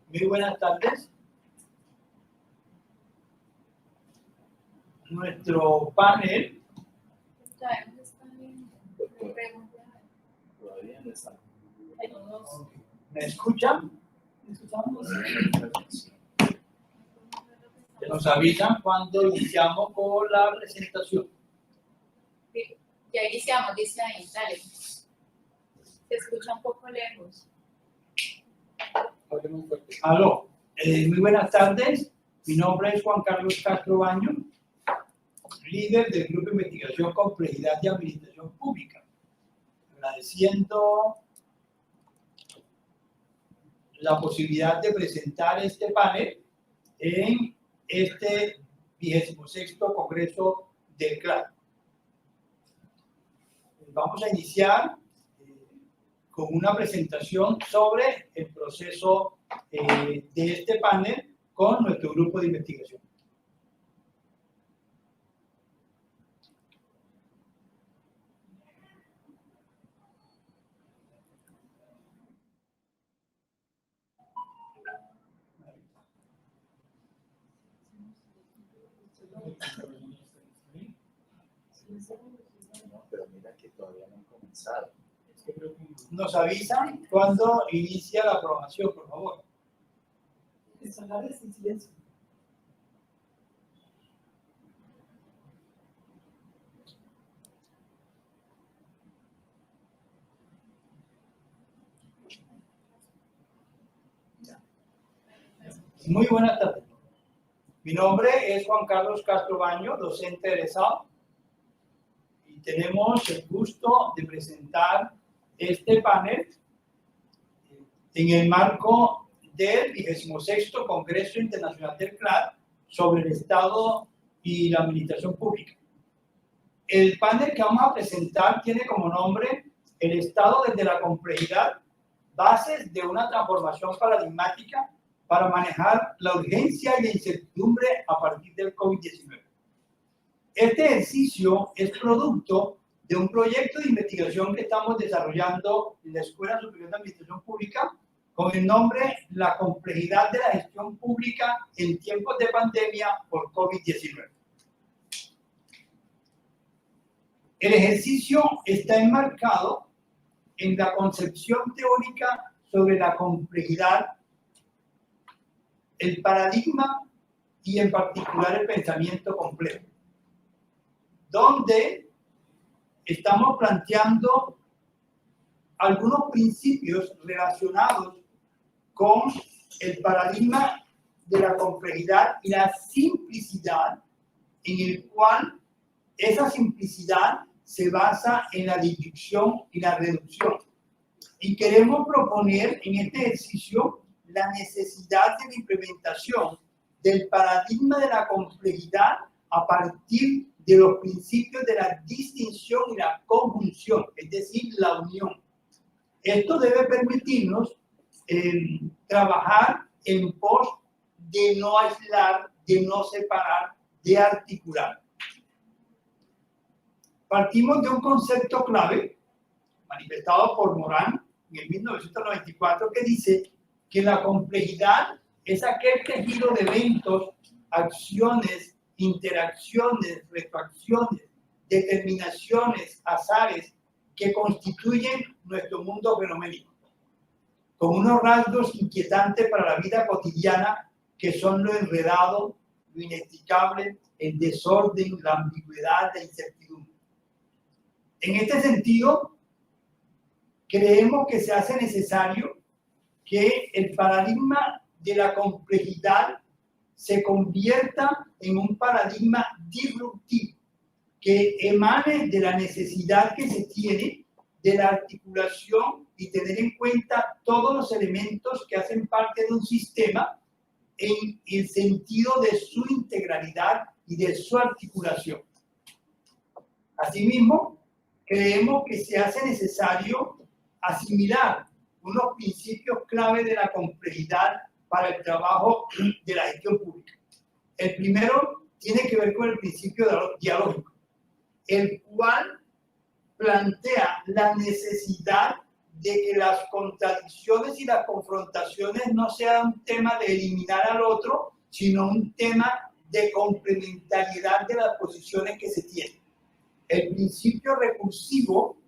Muy buenas tardes. Nuestro panel. Todavía no está. ¿Me escuchan? ¿Me escuchamos? Que nos avisan cuando iniciamos con la presentación. Ya iniciamos, dice ahí, dale. Se escucha un poco lejos. Aló, muy buenas tardes. Mi nombre es Juan Carlos Castro Baño, líder del Grupo de Investigación Complejidad y Administración Pública. Agradeciendo la posibilidad de presentar este panel en este 26º Congreso del CLAD. Vamos a iniciar con una presentación sobre el proceso de este panel con nuestro grupo de investigación. No, pero mira que todavía no han comenzado. Nos avisan cuando inicia la programación, por favor. Muy buenas tardes. Mi nombre es Juan Carlos Castro Baño, docente egresado, y tenemos el gusto de presentar este panel en el marco del 26º Congreso Internacional del CLAD sobre el Estado y la Administración Pública. El panel que vamos a presentar tiene como nombre El Estado desde la complejidad, bases de una transformación paradigmática para manejar la urgencia y la incertidumbre a partir del COVID-19. Este ejercicio es producto de un proyecto de investigación que estamos desarrollando en la Escuela Superior de Administración Pública con el nombre La complejidad de la gestión pública en tiempos de pandemia por COVID-19. El ejercicio está enmarcado en la concepción teórica sobre la complejidad, el paradigma y en particular el pensamiento complejo, donde estamos planteando algunos principios relacionados con el paradigma de la complejidad y la simplicidad, en el cual esa simplicidad se basa en la disyunción y la reducción. Y queremos proponer en este ejercicio la necesidad de la implementación del paradigma de la complejidad a partir de los principios de la distinción y la conjunción, es decir, la unión. Esto debe permitirnos trabajar en pos de no aislar, de no separar, de articular. Partimos de un concepto clave, manifestado por Morán en 1994, que dice que la complejidad es aquel tejido de eventos, acciones, interacciones, retroacciones, determinaciones, azares, que constituyen nuestro mundo fenoménico, con unos rasgos inquietantes para la vida cotidiana que son lo enredado, lo inexplicable, el desorden, la ambigüedad, la incertidumbre. En este sentido, creemos que se hace necesario que el paradigma de la complejidad se convierta en un paradigma disruptivo que emane de la necesidad que se tiene de la articulación y tener en cuenta todos los elementos que hacen parte de un sistema en el sentido de su integralidad y de su articulación. Asimismo, creemos que se hace necesario asimilar unos principios clave de la complejidad para el trabajo de la gestión pública. El primero tiene que ver con el principio dialógico, el cual plantea la necesidad de que las contradicciones y las confrontaciones no sean un tema de eliminar al otro, sino un tema de complementariedad de las posiciones que se tienen. El principio recursivo,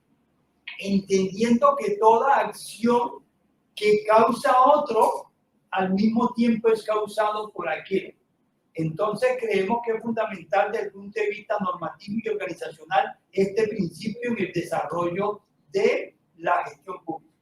entendiendo que toda acción que causa otro, al mismo tiempo es causado por aquel. Entonces creemos que es fundamental desde el punto de vista normativo y organizacional este principio en el desarrollo de la gestión pública.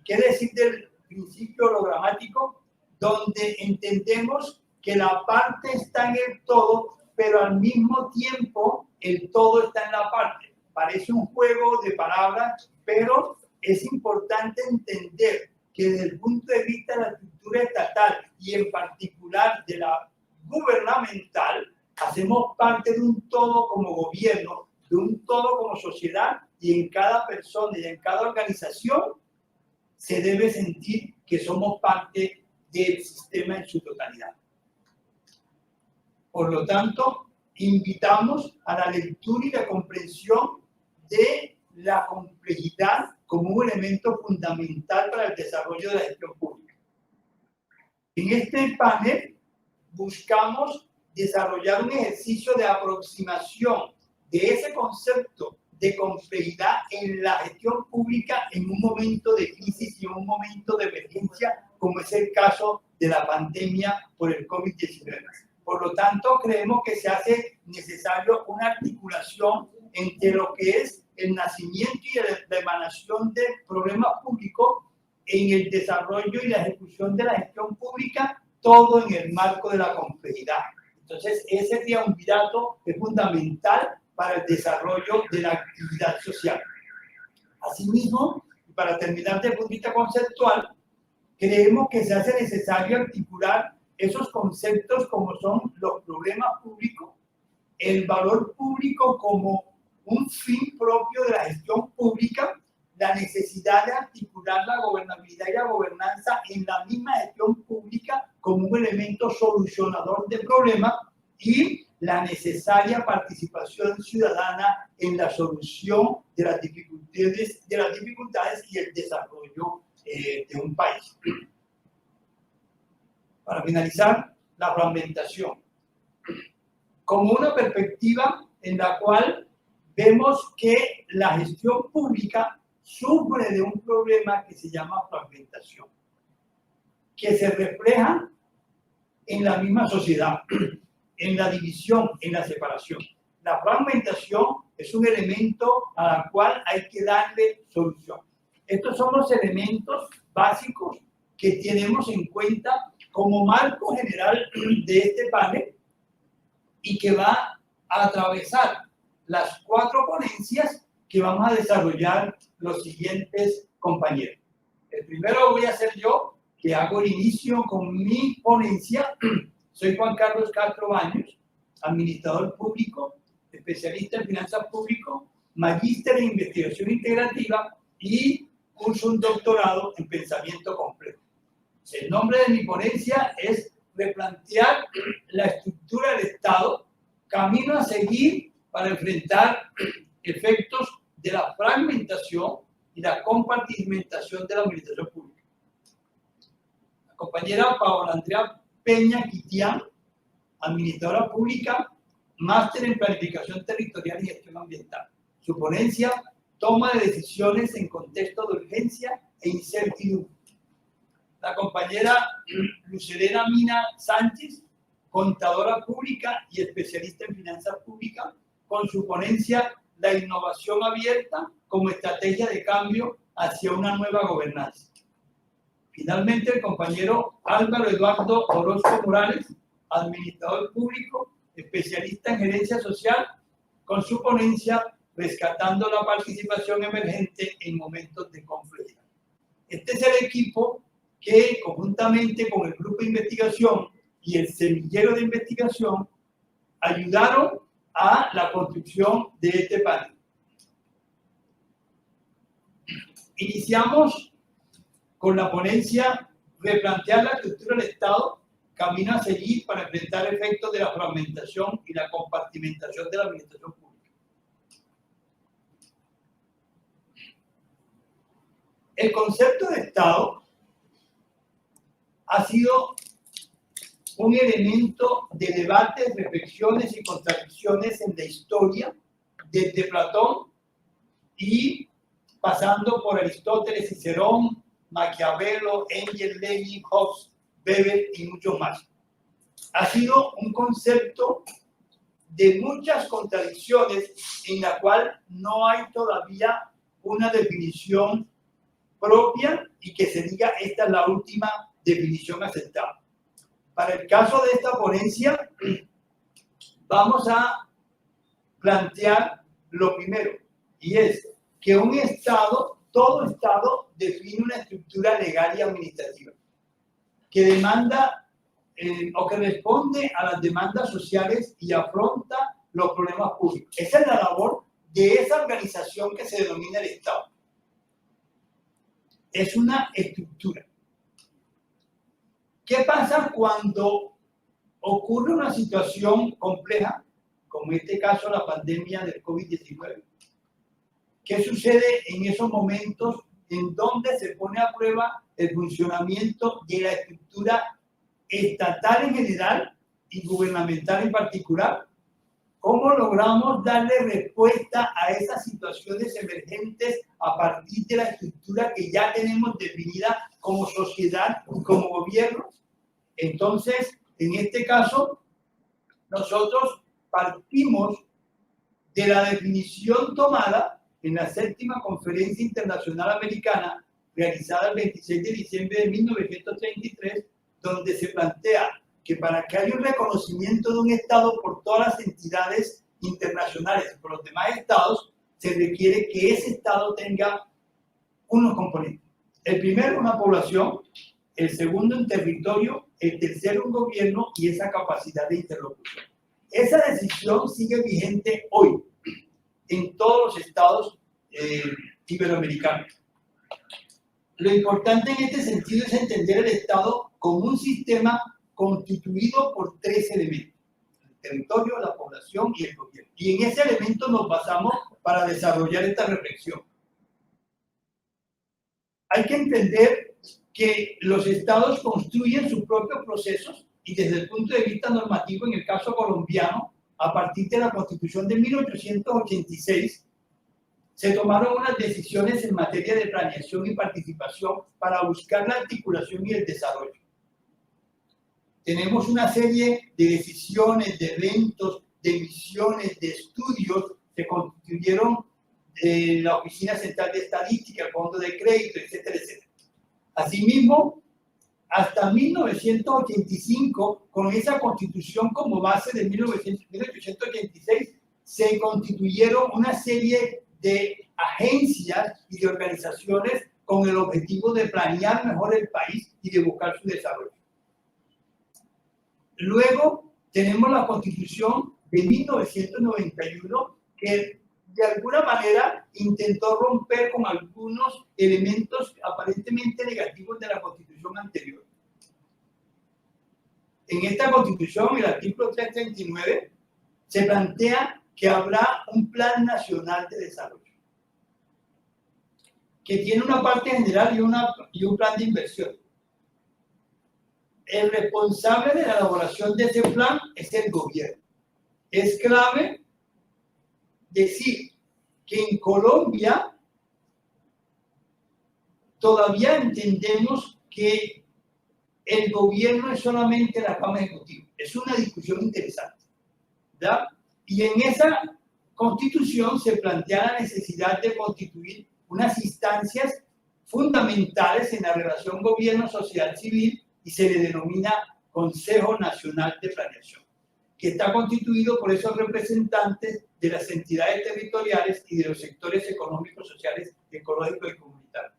¿Qué decir del principio hologramático? Donde entendemos que la parte está en el todo, pero al mismo tiempo el todo está en la parte. Parece un juego de palabras, pero es importante entender que desde el punto de vista de la estructura estatal y en particular de la gubernamental, hacemos parte de un todo como gobierno, de un todo como sociedad, y en cada persona y en cada organización se debe sentir que somos parte del sistema en su totalidad. Por lo tanto, invitamos a la lectura y la comprensión de la complejidad como un elemento fundamental para el desarrollo de la gestión pública. En este panel buscamos desarrollar un ejercicio de aproximación de ese concepto de complejidad en la gestión pública en un momento de crisis y en un momento de emergencia, como es el caso de la pandemia por el COVID-19. Por lo tanto, creemos que se hace necesario una articulación entre lo que es el nacimiento y la emanación de problemas públicos en el desarrollo y la ejecución de la gestión pública, todo en el marco de la complejidad. Entonces, ese triunvirato es fundamental para el desarrollo de la actividad social. Asimismo, para terminar desde el punto de vista conceptual, creemos que se hace necesario articular esos conceptos como son los problemas públicos, el valor público como un fin propio de la gestión pública, la necesidad de articular la gobernabilidad y la gobernanza en la misma gestión pública como un elemento solucionador de problemas y la necesaria participación ciudadana en la solución de las dificultades y el desarrollo de un país. Para finalizar, la fragmentación. Como una perspectiva en la cual vemos que la gestión pública sufre de un problema que se llama fragmentación, que se refleja en la misma sociedad, en la división, en la separación. La fragmentación es un elemento al cual hay que darle solución. Estos son los elementos básicos que tenemos en cuenta como marco general de este panel y que va a atravesar las 4 ponencias que vamos a desarrollar los siguientes compañeros. El primero voy a ser yo, que hago el inicio con mi ponencia. Soy Juan Carlos Castro Baños, administrador público, especialista en finanzas públicas, magíster en investigación integrativa y curso un doctorado en pensamiento complejo. El nombre de mi ponencia es replantear la estructura del Estado, camino a seguir para enfrentar efectos de la fragmentación y la compartimentación de la administración pública. La compañera Paola Andrea Peña Quitián, administradora pública, máster en planificación territorial y gestión ambiental. Su ponencia, toma de decisiones en contexto de urgencia e incertidumbre. La compañera Lucelena Mina Sánchez, contadora pública y especialista en finanzas públicas, con su ponencia La innovación abierta como estrategia de cambio hacia una nueva gobernanza. Finalmente, el compañero Álvaro Eduardo Orozco Morales, administrador público, especialista en gerencia social, con su ponencia Rescatando la participación emergente en momentos de complejidad. Este es el equipo que, conjuntamente con el grupo de investigación y el semillero de investigación, ayudaron a la construcción de este panel. Iniciamos con la ponencia Replantear la estructura del Estado, camino a seguir para enfrentar efectos de la fragmentación y la compartimentación de la administración pública. El concepto de Estado ha sido un elemento de debates, reflexiones y contradicciones en la historia, desde Platón y pasando por Aristóteles, Cicerón, Maquiavelo, Engels, Lenin, Hobbes, Weber y muchos más. Ha sido un concepto de muchas contradicciones en la cual no hay todavía una definición propia y que se diga esta es la última definición aceptada. Para el caso de esta ponencia, vamos a plantear lo primero, y es que un Estado, todo Estado, define una estructura legal y administrativa que demanda o que responde a las demandas sociales y afronta los problemas públicos. Esa es la labor de esa organización que se denomina el Estado. Es una estructura. ¿Qué pasa cuando ocurre una situación compleja, como en este caso la pandemia del COVID-19? ¿Qué sucede en esos momentos en donde se pone a prueba el funcionamiento de la estructura estatal en general y gubernamental en particular? ¿Cómo logramos darle respuesta a esas situaciones emergentes a partir de la estructura que ya tenemos definida como sociedad y como gobierno? Entonces, en este caso, nosotros partimos de la definición tomada en la 7ª Conferencia Internacional Americana, realizada el 26 de diciembre de 1933, donde se plantea que para que haya un reconocimiento de un Estado por todas las entidades internacionales y por los demás Estados, se requiere que ese Estado tenga unos componentes. El primero, una población; el segundo, un territorio; el tercero, un gobierno, y esa capacidad de interlocución. Esa decisión sigue vigente hoy en todos los estados iberoamericanos. Lo importante en este sentido es entender el Estado como un sistema constituido por 3 elementos: el territorio, la población y el gobierno. Y en ese elemento nos basamos para desarrollar esta reflexión. Hay que entender que los estados construyen sus propios procesos y desde el punto de vista normativo, en el caso colombiano, a partir de la Constitución de 1886, se tomaron unas decisiones en materia de planeación y participación para buscar la articulación y el desarrollo. Tenemos una serie de decisiones, de eventos, de misiones, de estudios que constituyeron la Oficina Central de Estadística, el Fondo de Crédito, etcétera, etcétera. Asimismo, hasta 1985, con esa constitución como base de 1886, se constituyeron una serie de agencias y de organizaciones con el objetivo de planear mejor el país y de buscar su desarrollo. Luego tenemos la Constitución de 1991, que de alguna manera intentó romper con algunos elementos aparentemente negativos de la Constitución anterior. En esta Constitución, el artículo 339, se plantea que habrá un Plan Nacional de Desarrollo, que tiene una parte general y un plan de inversión. El responsable de la elaboración de ese plan es el gobierno. Es clave decir que en Colombia todavía entendemos que el gobierno es solamente la rama ejecutiva. Es una discusión interesante, ¿verdad? Y en esa constitución se plantea la necesidad de constituir unas instancias fundamentales en la relación gobierno-sociedad civil y se le denomina Consejo Nacional de Planeación, que está constituido por esos representantes de las entidades territoriales y de los sectores económicos, sociales, ecológicos y comunitarios.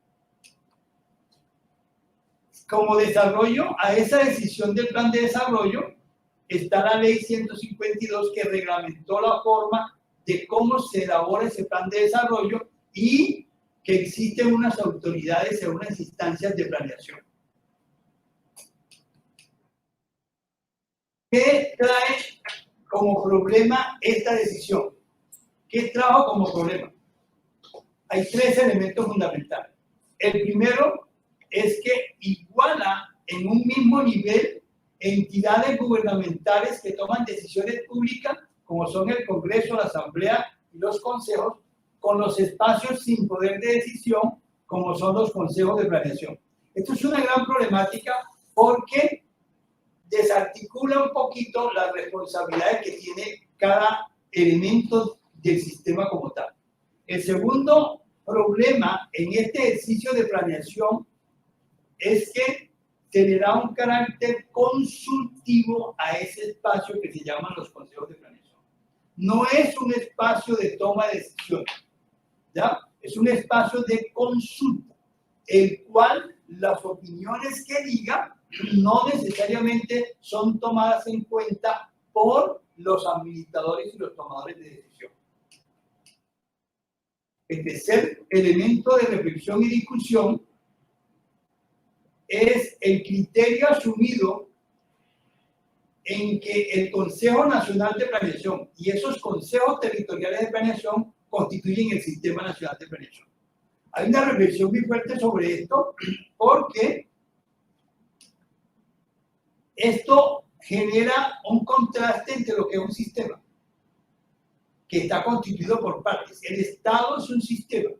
Como desarrollo a esa decisión del plan de desarrollo está la Ley 152, que reglamentó la forma de cómo se elabora ese plan de desarrollo y que existen unas autoridades y unas instancias de planeación. ¿Qué trae como problema esta decisión? ¿Qué trajo como problema? Hay 3 elementos fundamentales. El primero es que iguala en un mismo nivel entidades gubernamentales que toman decisiones públicas, como son el Congreso, la Asamblea y los consejos, con los espacios sin poder de decisión, como son los consejos de planeación. Esto es una gran problemática porque desarticula un poquito las responsabilidades que tiene cada elemento del sistema como tal. El segundo problema en este ejercicio de planeación es que se le da un carácter consultivo a ese espacio que se llaman los consejos de planeación. No es un espacio de toma de decisiones, ¿ya? Es un espacio de consulta, el cual las opiniones que diga no necesariamente son tomadas en cuenta por los administradores y los tomadores de decisión. El tercer elemento de reflexión y discusión es el criterio asumido en que el Consejo Nacional de Planeación y esos consejos territoriales de planeación constituyen el Sistema Nacional de Planeación. Hay una reflexión muy fuerte sobre esto porque esto genera un contraste entre lo que es un sistema que está constituido por partes. El Estado es un sistema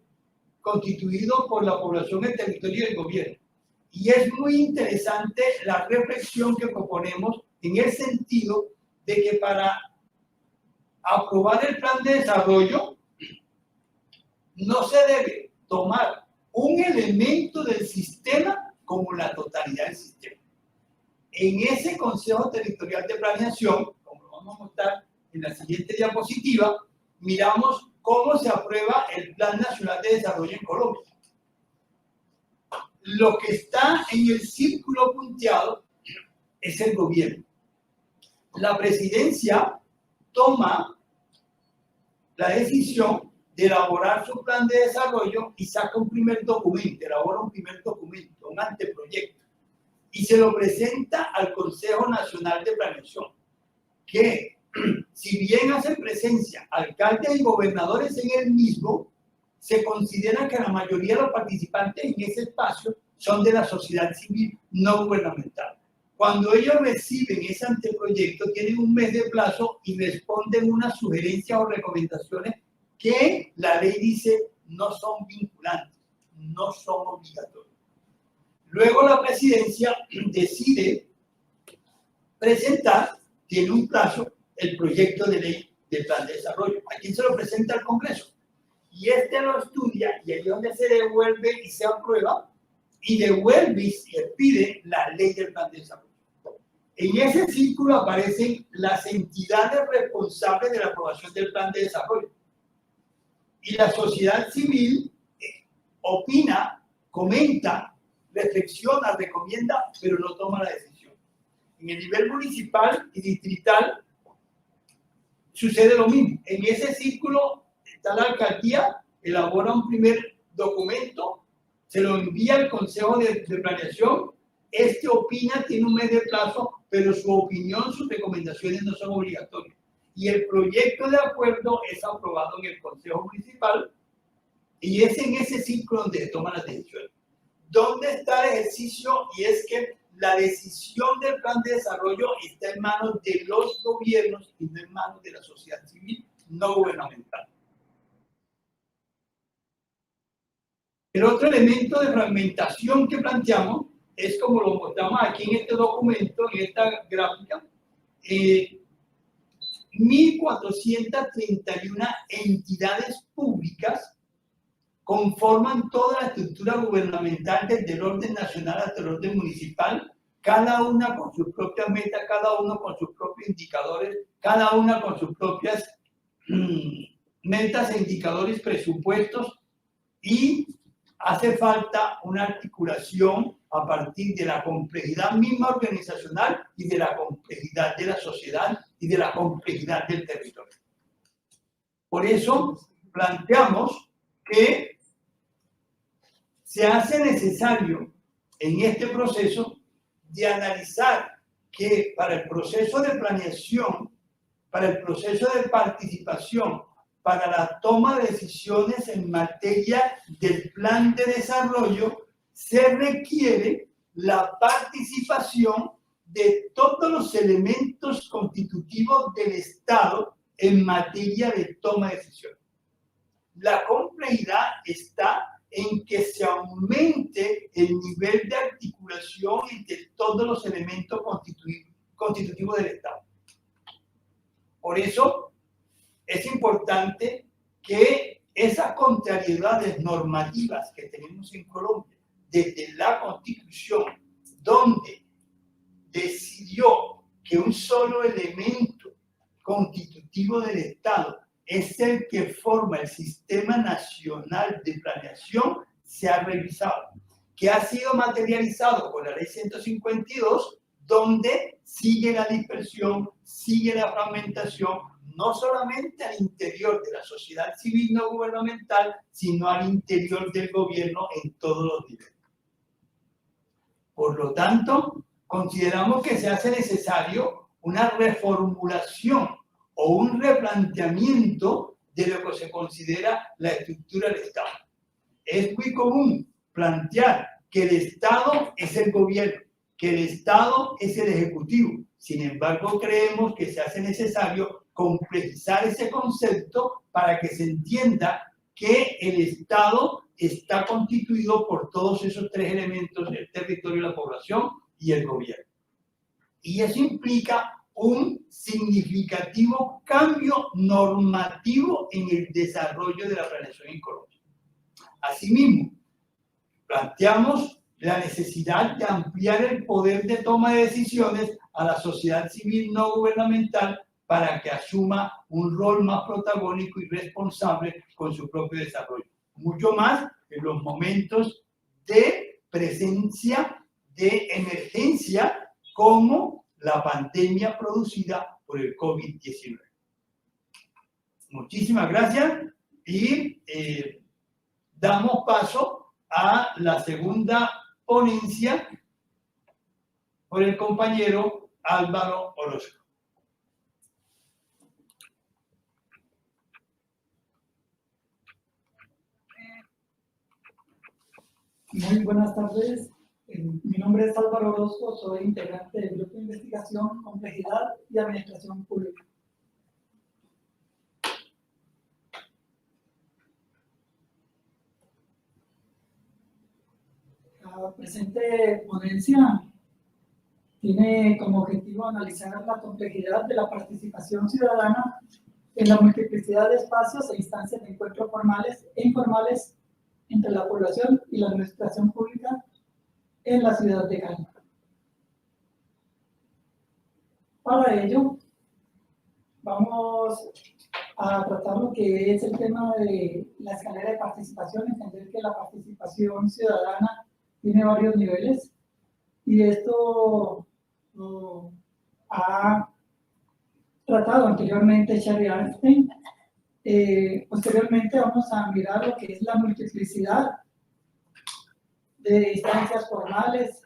constituido por la población, el territorio y el gobierno. Y es muy interesante la reflexión que proponemos en el sentido de que para aprobar el plan de desarrollo no se debe tomar un elemento del sistema como la totalidad del sistema. En ese Consejo Territorial de Planeación, como lo vamos a mostrar en la siguiente diapositiva, miramos cómo se aprueba el Plan Nacional de Desarrollo en Colombia. Lo que está en el círculo punteado es el gobierno. La presidencia toma la decisión de elaborar su plan de desarrollo y saca un primer documento, elabora un primer documento, un anteproyecto, y se lo presenta al Consejo Nacional de Planeación, que si bien hace presencia alcaldes y gobernadores en el mismo, se considera que la mayoría de los participantes en ese espacio son de la sociedad civil no gubernamental. Cuando ellos reciben ese anteproyecto, tienen un mes de plazo y responden unas sugerencias o recomendaciones que la ley dice no son vinculantes, no son obligatorias. Luego la presidencia decide presentar, tiene un plazo, el proyecto de ley del plan de desarrollo. ¿A quién se lo presenta? Al Congreso. Y este lo estudia y ahí es donde se devuelve y se aprueba y devuelve y se pide la ley del plan de desarrollo. En ese círculo aparecen las entidades responsables de la aprobación del plan de desarrollo. Y la sociedad civil opina, comenta, reflexiona, recomienda, pero no toma la decisión. En el nivel municipal y distrital sucede lo mismo. En ese círculo está la alcaldía, elabora un primer documento, se lo envía al Consejo de Planeación, este opina, tiene un mes de plazo, pero su opinión, sus recomendaciones no son obligatorias. Y el proyecto de acuerdo es aprobado en el Consejo Municipal y es en ese ciclo donde se toman las decisiones. ¿Dónde está el ejercicio? Y es que la decisión del plan de desarrollo está en manos de los gobiernos y no en manos de la sociedad civil no gubernamental. El otro elemento de fragmentación que planteamos es como lo mostramos aquí en este documento, en esta gráfica, 1.431 entidades públicas conforman toda la estructura gubernamental desde el orden nacional hasta el orden municipal, cada una con sus propias metas, cada uno con sus propios indicadores, cada una con sus propias metas e indicadores, presupuestos, y hace falta una articulación a partir de la complejidad misma organizacional y de la complejidad de la sociedad y de la complejidad del territorio. Por eso planteamos que se hace necesario en este proceso de analizar que para el proceso de planeación, para el proceso de participación para la toma de decisiones en materia del plan de desarrollo, se requiere la participación de todos los elementos constitutivos del Estado en materia de toma de decisiones. La complejidad está en que se aumente el nivel de articulación entre todos los elementos constitutivos del Estado. Por eso es importante que esas contrariedades normativas que tenemos en Colombia, desde la Constitución, donde decidió que un solo elemento constitutivo del Estado es el que forma el Sistema Nacional de Planeación, se ha revisado, que ha sido materializado con la Ley 152, donde sigue la dispersión, sigue la fragmentación, no solamente al interior de la sociedad civil no gubernamental, sino al interior del gobierno en todos los niveles. Por lo tanto, consideramos que se hace necesario una reformulación o un replanteamiento de lo que se considera la estructura del Estado. Es muy común plantear que el Estado es el gobierno, que el Estado es el ejecutivo. Sin embargo, creemos que se hace necesario complejizar ese concepto para que se entienda que el Estado está constituido por todos esos tres elementos: el territorio, la población y el gobierno. Y eso implica un significativo cambio normativo en el desarrollo de la planeación en Colombia. Asimismo, planteamos la necesidad de ampliar el poder de toma de decisiones a la sociedad civil no gubernamental para que asuma un rol más protagónico y responsable con su propio desarrollo. Mucho más en los momentos de presencia de emergencia como la pandemia producida por el COVID-19. Muchísimas gracias y damos paso a la segunda ponencia por el compañero Álvaro Orozco. Muy buenas tardes. Mi nombre es Álvaro Orozco, soy integrante del Grupo de Investigación, Complejidad y Administración Pública. La presente ponencia tiene como objetivo analizar la complejidad de la participación ciudadana en la multiplicidad de espacios e instancias de encuentro formales e informales entre la población y la administración pública en la ciudad de Cali. Para ello, vamos a tratar lo que es el tema de la escalera de participación, entender que la participación ciudadana tiene varios niveles y esto lo ha tratado anteriormente Sherry Arnstein. Posteriormente vamos a mirar lo que es la multiplicidad de instancias formales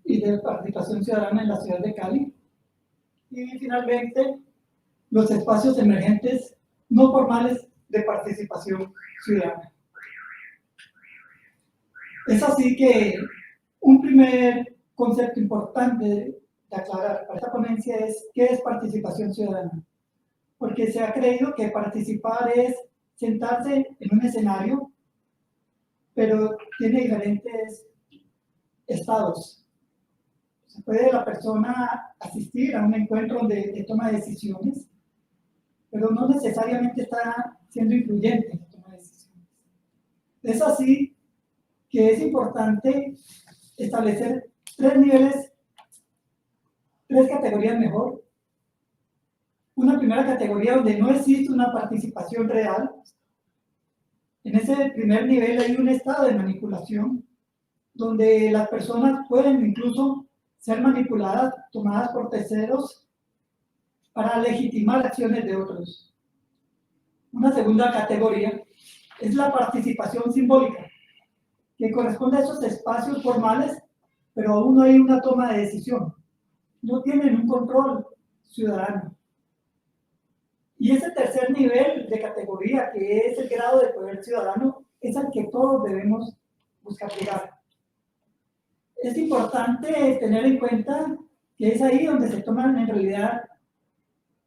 y de participación ciudadana en la ciudad de Cali. Y finalmente, los espacios emergentes no formales de participación ciudadana. Es así que un primer concepto importante de aclarar para esta ponencia es ¿qué es participación ciudadana? Porque se ha creído que participar es sentarse en un escenario, pero tiene diferentes estados. Se puede la persona asistir a un encuentro de toma de decisiones, pero no necesariamente está siendo influyente en la toma de decisiones. Es así que es importante establecer tres niveles, tres categorías mejor. Una primera categoría donde no existe una participación real. En ese primer nivel hay un estado de manipulación, donde las personas pueden incluso ser manipuladas, tomadas por terceros, para legitimar acciones de otros. Una segunda categoría es la participación simbólica, que corresponde a esos espacios formales, pero aún no hay una toma de decisión. No tienen un control ciudadano. Y ese tercer nivel de categoría, que es el grado de poder ciudadano, es al que todos debemos buscar llegar. Es importante tener en cuenta que es ahí donde se toman en realidad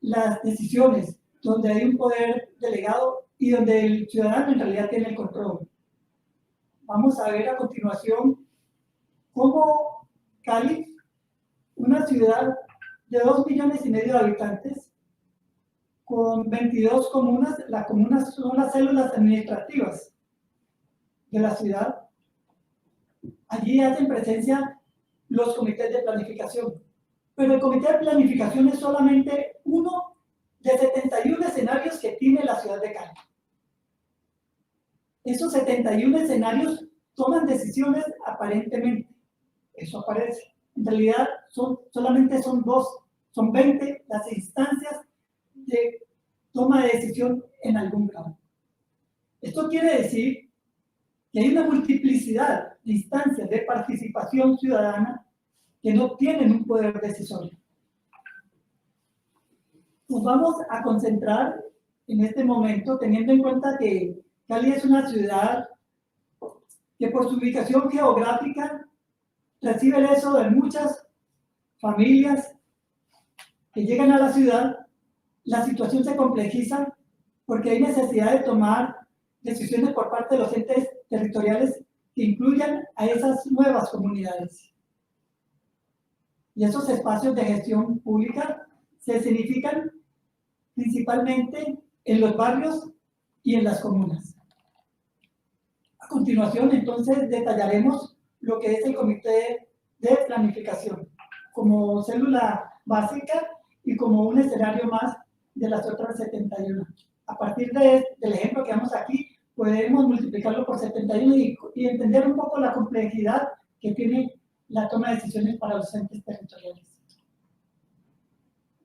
las decisiones, donde hay un poder delegado y donde el ciudadano en realidad tiene el control. Vamos a ver a continuación cómo Cali, una ciudad de 2,5 millones de habitantes, con 22 comunas, las comunas son las células administrativas de la ciudad. Allí hacen presencia los comités de planificación, pero el comité de planificación es solamente uno de 71 escenarios que tiene la ciudad de Cali. Esos 71 escenarios toman decisiones aparentemente, eso aparece. En realidad solamente son 20 las instancias de toma de decisión en algún grado. Esto quiere decir que hay una multiplicidad de instancias de participación ciudadana que no tienen un poder decisorio. Nos vamos a concentrar en este momento, teniendo en cuenta que Cali es una ciudad que por su ubicación geográfica recibe el éxodo de muchas familias que llegan a la ciudad. La situación se complejiza porque hay necesidad de tomar decisiones por parte de los entes territoriales que incluyan a esas nuevas comunidades. Y esos espacios de gestión pública se significan principalmente en los barrios y en las comunas. A continuación, entonces, detallaremos lo que es el Comité de Planificación como célula básica y como un escenario más de las otras 71. A partir del ejemplo que vemos aquí, podemos multiplicarlo por 71 y entender un poco la complejidad que tiene la toma de decisiones para los entes territoriales.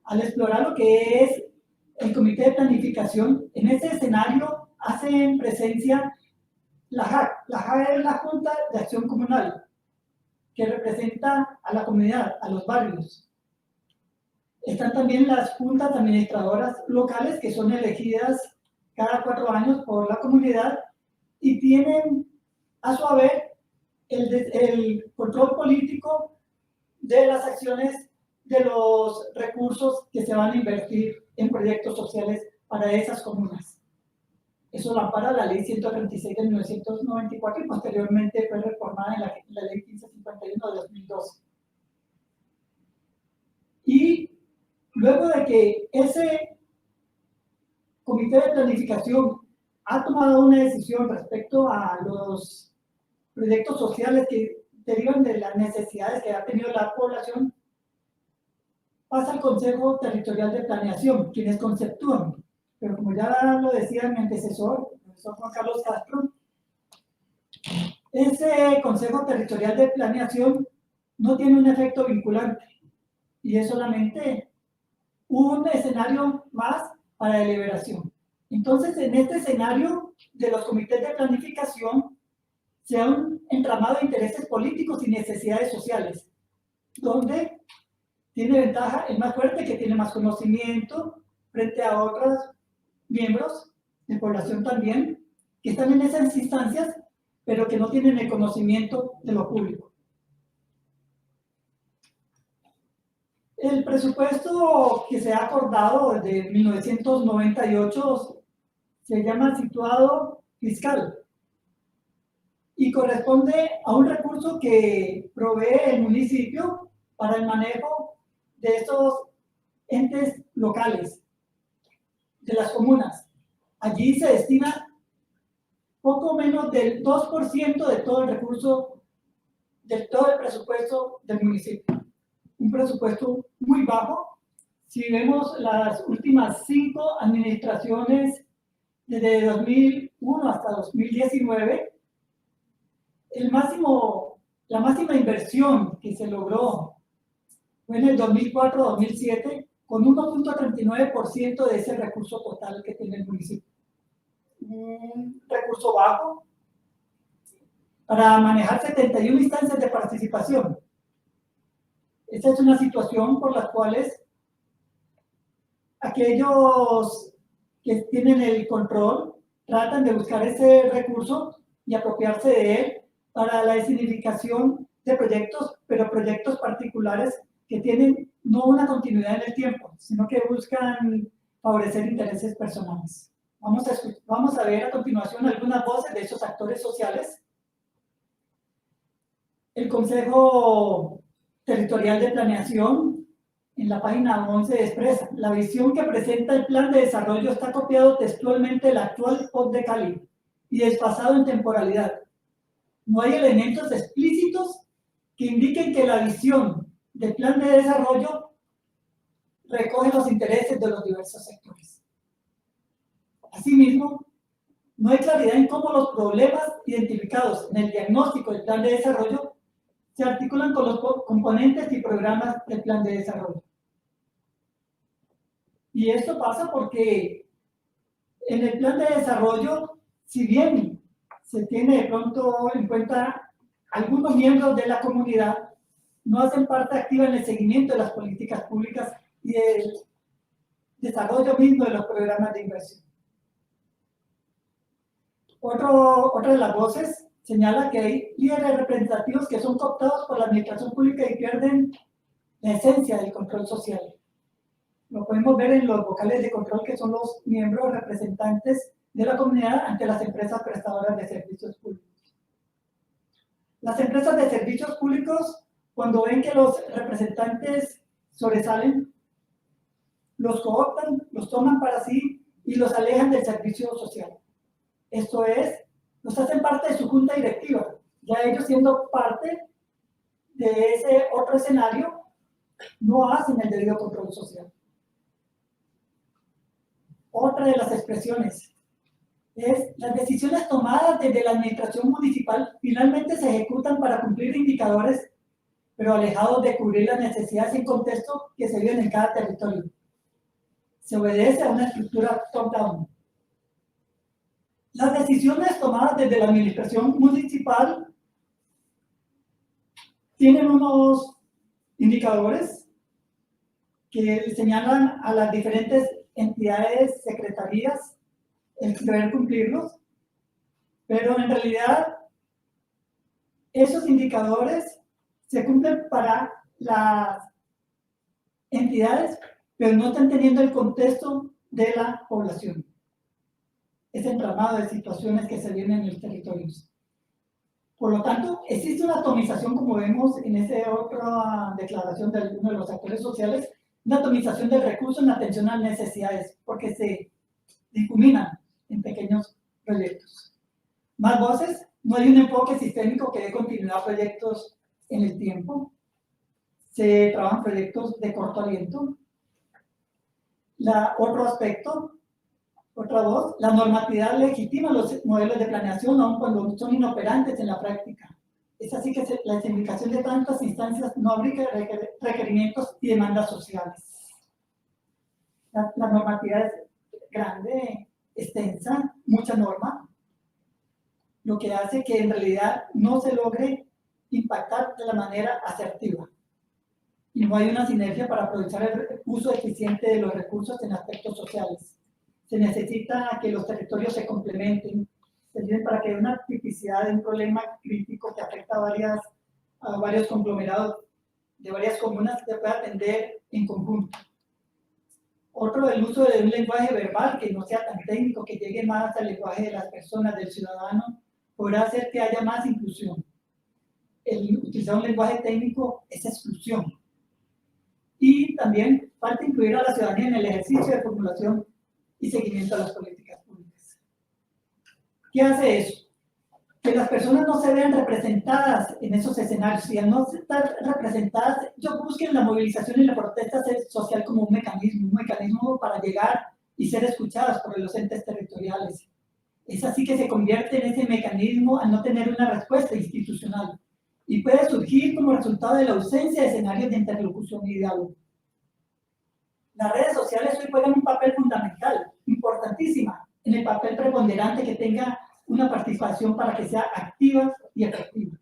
Al explorar lo que es el Comité de Planificación, en ese escenario hacen presencia la JAC. La JAC es la Junta de Acción Comunal, que representa a la comunidad, a los barrios. Están también las juntas administradoras locales, que son elegidas cada 4 años por la comunidad y tienen a su haber el control político de las acciones de los recursos que se van a invertir en proyectos sociales para esas comunas. Eso lo ampara la Ley 136 de 1994 y posteriormente fue reformada en la Ley 1551 de 2012. Y luego de que ese comité de planificación ha tomado una decisión respecto a los proyectos sociales que derivan de las necesidades que ha tenido la población, pasa al Consejo Territorial de Planeación, quienes conceptúan. Pero como ya lo decía mi antecesor, el profesor Juan Carlos Castro, ese Consejo Territorial de Planeación no tiene un efecto vinculante y es solamente un escenario más para deliberación. Entonces, en este escenario de los comités de planificación se ha un entramado de intereses políticos y necesidades sociales, donde tiene ventaja el más fuerte, que tiene más conocimiento frente a otros miembros de población también, que están en esas instancias, pero que no tienen el conocimiento de lo público. El presupuesto que se ha acordado desde 1998 se llama situado fiscal y corresponde a un recurso que provee el municipio para el manejo de estos entes locales, de las comunas. Allí se destina poco menos del 2% de todo el recurso, de todo el presupuesto del municipio. Un presupuesto muy bajo. Si vemos las últimas 5 administraciones desde 2001 hasta 2019, la máxima inversión que se logró fue en el 2004-2007 con 1.39% de ese recurso total que tiene el municipio. Un recurso bajo para manejar 71 instancias de participación. Esta es una situación por la cual aquellos que tienen el control tratan de buscar ese recurso y apropiarse de él para la significación de proyectos, pero proyectos particulares que tienen no una continuidad en el tiempo, sino que buscan favorecer intereses personales. Vamos a ver a continuación algunas voces de esos actores sociales. El Consejo Territorial de Planeación, en la página 11, expresa: la visión que presenta el plan de desarrollo está copiado textualmente del actual POT de Cali y desfasado en temporalidad. No hay elementos explícitos que indiquen que la visión del plan de desarrollo recoge los intereses de los diversos sectores. Asimismo, no hay claridad en cómo los problemas identificados en el diagnóstico del plan de desarrollo se articulan con los componentes y programas del plan de desarrollo. Y esto pasa porque en el plan de desarrollo, si bien se tiene de pronto en cuenta algunos miembros de la comunidad, no hacen parte activa en el seguimiento de las políticas públicas y el desarrollo mismo de los programas de inversión. Otra de las voces señala que hay líderes representativos que son cooptados por la administración pública y pierden la esencia del control social. Lo podemos ver en los vocales de control, que son los miembros representantes de la comunidad ante las empresas prestadoras de servicios públicos. Las empresas de servicios públicos, cuando ven que los representantes sobresalen, los cooptan, los toman para sí y los alejan del servicio social. Esto es, los hacen parte de su junta directiva, ya ellos siendo parte de ese otro escenario, no hacen el debido control social. Otra de las expresiones es: las decisiones tomadas desde la administración municipal finalmente se ejecutan para cumplir indicadores, pero alejados de cubrir las necesidades en contexto que se viven en cada territorio. Se obedece a una estructura top-down. Las decisiones tomadas desde la administración municipal tienen unos indicadores que señalan a las diferentes entidades, secretarías, el deber cumplirlos, pero en realidad esos indicadores se cumplen para las entidades, pero no están teniendo el contexto de la población. Ese entramado de situaciones que se vienen en los territorios. Por lo tanto, existe una atomización, como vemos en esa otra declaración de algunos de los actores sociales, una atomización del recurso en atención a las necesidades, porque se difuminan en pequeños proyectos. Más voces: no hay un enfoque sistémico que dé continuidad a proyectos en el tiempo. Se trabajan proyectos de corto aliento. Otro aspecto, otra voz: la normatividad legitima los modelos de planeación aun cuando son inoperantes en la práctica. Es así que la indicación de tantas instancias no abriga requerimientos y demandas sociales. La normatividad es grande, extensa, mucha norma, lo que hace que en realidad no se logre impactar de la manera asertiva. Y no hay una sinergia para aprovechar el uso eficiente de los recursos en aspectos sociales. Se necesita que los territorios se complementen, para que una tipicidad de un problema crítico que afecta a varios conglomerados de varias comunas se pueda atender en conjunto. Otro, el uso de un lenguaje verbal que no sea tan técnico, que llegue más al lenguaje de las personas, del ciudadano, podrá hacer que haya más inclusión. El utilizar un lenguaje técnico es exclusión. Y también falta incluir a la ciudadanía en el ejercicio de formulación y seguimiento a las políticas públicas. ¿Qué hace eso? Que las personas no se vean representadas en esos escenarios, y al no estar representadas, ellos busquen la movilización y la protesta social como un mecanismo para llegar y ser escuchadas por los entes territoriales. Es así que se convierte en ese mecanismo al no tener una respuesta institucional, y puede surgir como resultado de la ausencia de escenarios de interlocución y diálogo. Las redes sociales hoy juegan un papel fundamental, importantísima, en el papel preponderante que tenga una participación para que sea activa y efectiva.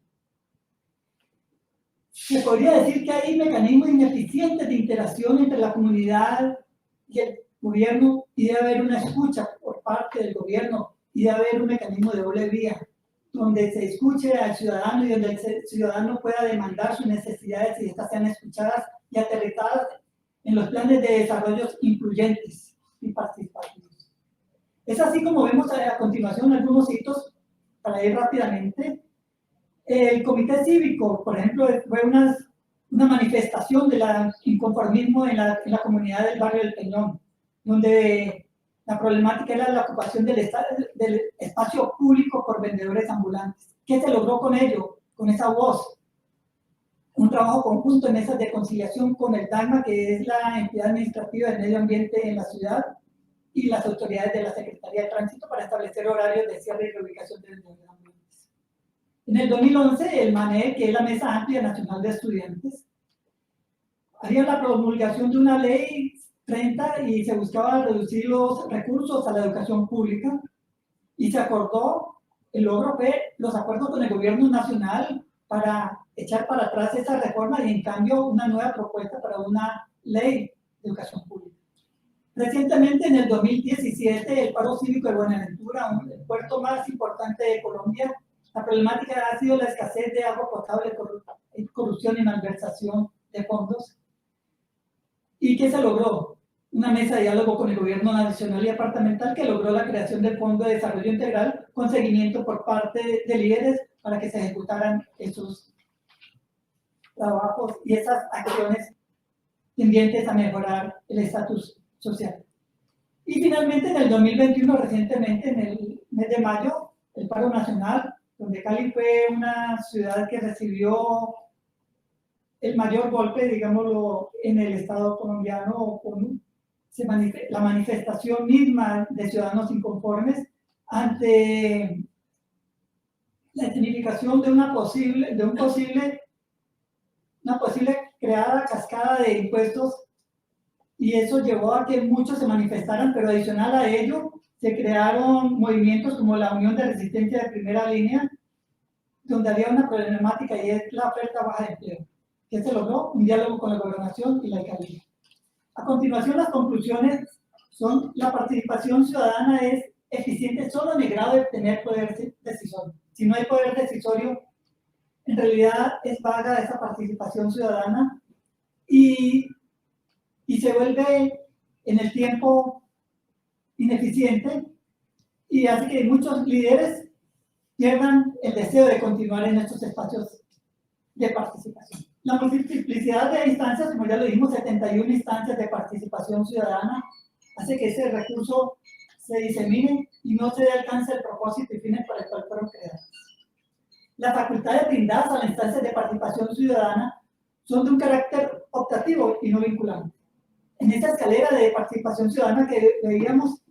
Se podría decir que hay mecanismos ineficientes de interacción entre la comunidad y el gobierno y debe haber una escucha por parte del gobierno y debe haber un mecanismo de doble vía donde se escuche al ciudadano y donde el ciudadano pueda demandar sus necesidades y estas sean escuchadas y aterrizadas en los planes de desarrollo incluyentes y participativos. Es así como vemos a continuación algunos hitos para ir rápidamente. El comité cívico, por ejemplo, fue una manifestación del inconformismo en la comunidad del barrio del Peñón, donde la problemática era la ocupación del espacio público por vendedores ambulantes. ¿Qué se logró con ello? Con esa voz. Un trabajo conjunto en mesas de conciliación con el DAGMA, que es la entidad administrativa del medio ambiente en la ciudad, y las autoridades de la Secretaría de Tránsito para establecer horarios de cierre y reubicación de vendedores ambulantes. En el 2011, el MANE, que es la Mesa Amplia Nacional de Estudiantes, haría la promulgación de una ley 30 y se buscaba reducir los recursos a la educación pública y se acordó, el logro fue los acuerdos con el gobierno nacional para echar para atrás esa reforma y en cambio una nueva propuesta para una ley de educación pública. Recientemente, en el 2017, el paro cívico de Buenaventura, el puerto más importante de Colombia, la problemática ha sido la escasez de agua potable, corrupción y malversación de fondos. ¿Y qué se logró? Una mesa de diálogo con el gobierno nacional y departamental que logró la creación del Fondo de Desarrollo Integral con seguimiento por parte de líderes para que se ejecutaran esos trabajos y esas acciones tendientes a mejorar el estatus social. Y finalmente, en el 2021, recientemente, en el mes de mayo, el paro nacional, donde Cali fue una ciudad que recibió el mayor golpe, digámoslo, en el Estado colombiano, con la manifestación misma de ciudadanos inconformes ante la significación de una posible creada cascada de impuestos, y eso llevó a que muchos se manifestaran, pero adicional a ello se crearon movimientos como la Unión de Resistencia de Primera Línea, donde había una problemática y es la oferta baja de empleo. ¿Qué se logró? Un diálogo con la gobernación y la alcaldía. A continuación, las conclusiones son: la participación ciudadana es eficiente solo en el grado de tener poder decisorio. Si no hay poder decisorio, en realidad es vaga esa participación ciudadana y se vuelve en el tiempo ineficiente y hace que muchos líderes pierdan el deseo de continuar en estos espacios de participación. La multiplicidad de instancias, como ya lo dijimos, 71 instancias de participación ciudadana, hace que ese recurso se disemine y no se dé alcance al propósito y fines para el cual fueron creados. Las facultades brindadas a las instancias de participación ciudadana son de un carácter optativo y no vinculante. En esta escalera de participación ciudadana que veíamos,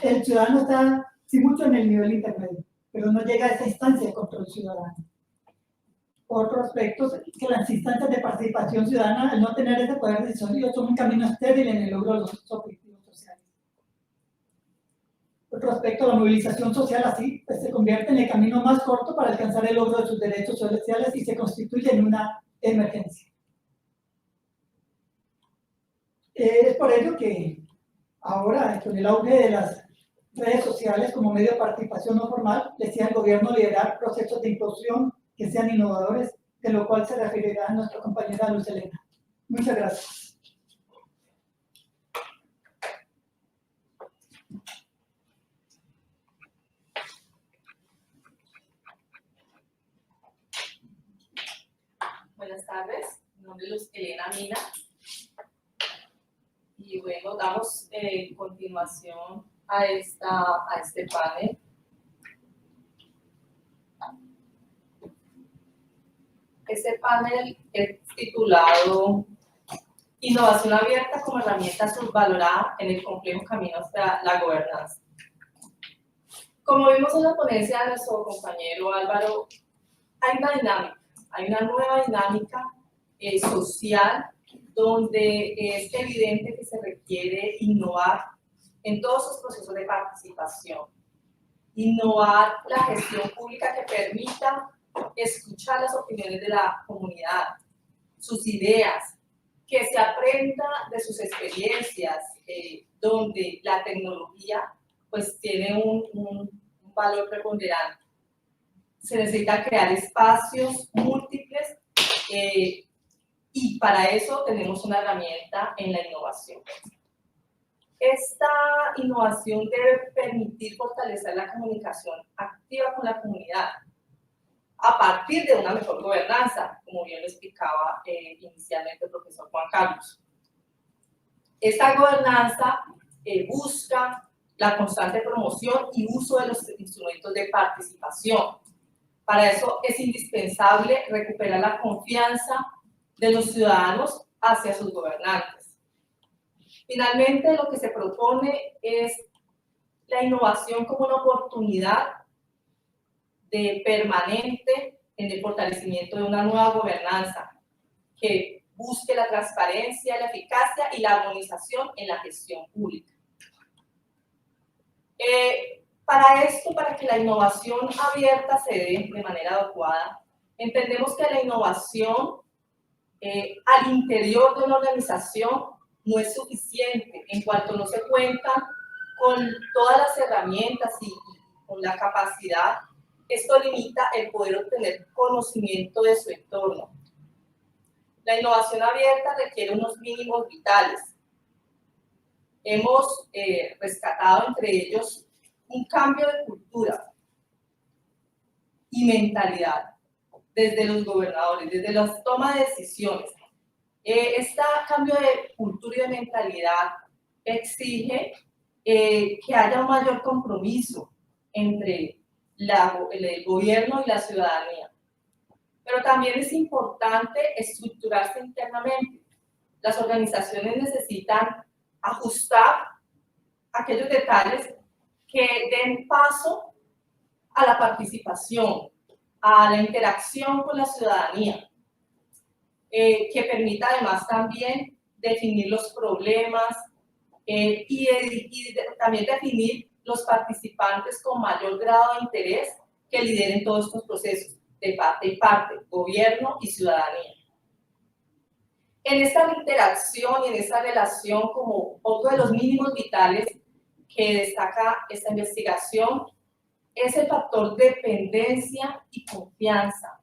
el ciudadano está, sí, mucho en el nivel intermedio, pero no llega a esa instancia de control ciudadano. Otro aspecto es que las instancias de participación ciudadana, al no tener ese poder decisorio, son un camino estéril en el logro de los objetivos sociales. Otro aspecto, la movilización social así pues, se convierte en el camino más corto para alcanzar el logro de sus derechos sociales y se constituye en una emergencia. Es por ello que ahora, con el auge de las redes sociales como medio de participación no formal, decía el gobierno liderar procesos de inclusión que sean innovadores, de lo cual se referirá nuestra compañera Luz Helena. Muchas gracias. Buenas tardes, mi nombre es Luz Helena Mina y bueno, damos continuación a este panel. Este panel es titulado Innovación abierta como herramienta subvalorada en el complejo camino hacia la gobernanza. Como vimos en la ponencia de nuestro compañero Álvaro, hay una dinámica, hay una nueva dinámica social donde es evidente que se requiere innovar en todos sus procesos de participación. Innovar la gestión pública que permita escuchar las opiniones de la comunidad, sus ideas, que se aprenda de sus experiencias donde la tecnología pues tiene un valor preponderante. Se necesita crear espacios múltiples y para eso tenemos una herramienta en la innovación. Esta innovación debe permitir fortalecer la comunicación activa con la comunidad a partir de una mejor gobernanza, como bien lo explicaba inicialmente el profesor Juan Carlos. Esta gobernanza busca la constante promoción y uso de los instrumentos de participación. Para eso es indispensable recuperar la confianza de los ciudadanos hacia sus gobernantes. Finalmente, lo que se propone es la innovación como una oportunidad permanente en el fortalecimiento de una nueva gobernanza que busque la transparencia, la eficacia y la armonización en la gestión pública. Para esto, para que la innovación abierta se dé de manera adecuada, entendemos que la innovación al interior de una organización no es suficiente en cuanto no se cuentan con todas las herramientas y con la capacidad. Esto limita el poder obtener conocimiento de su entorno. La innovación abierta requiere unos mínimos vitales. Hemos rescatado entre ellos un cambio de cultura y mentalidad desde los gobernadores, desde las tomas de decisiones. Este cambio de cultura y de mentalidad exige que haya un mayor compromiso entre el gobierno y la ciudadanía. Pero también es importante estructurarse internamente. Las organizaciones necesitan ajustar aquellos detalles que den paso a la participación, a la interacción con la ciudadanía, que permita además también definir los problemas y también definir los participantes con mayor grado de interés que lideren todos estos procesos, de parte y parte, gobierno y ciudadanía. En esta interacción y en esta relación, como otro de los mínimos vitales que destaca esta investigación, es el factor dependencia y confianza.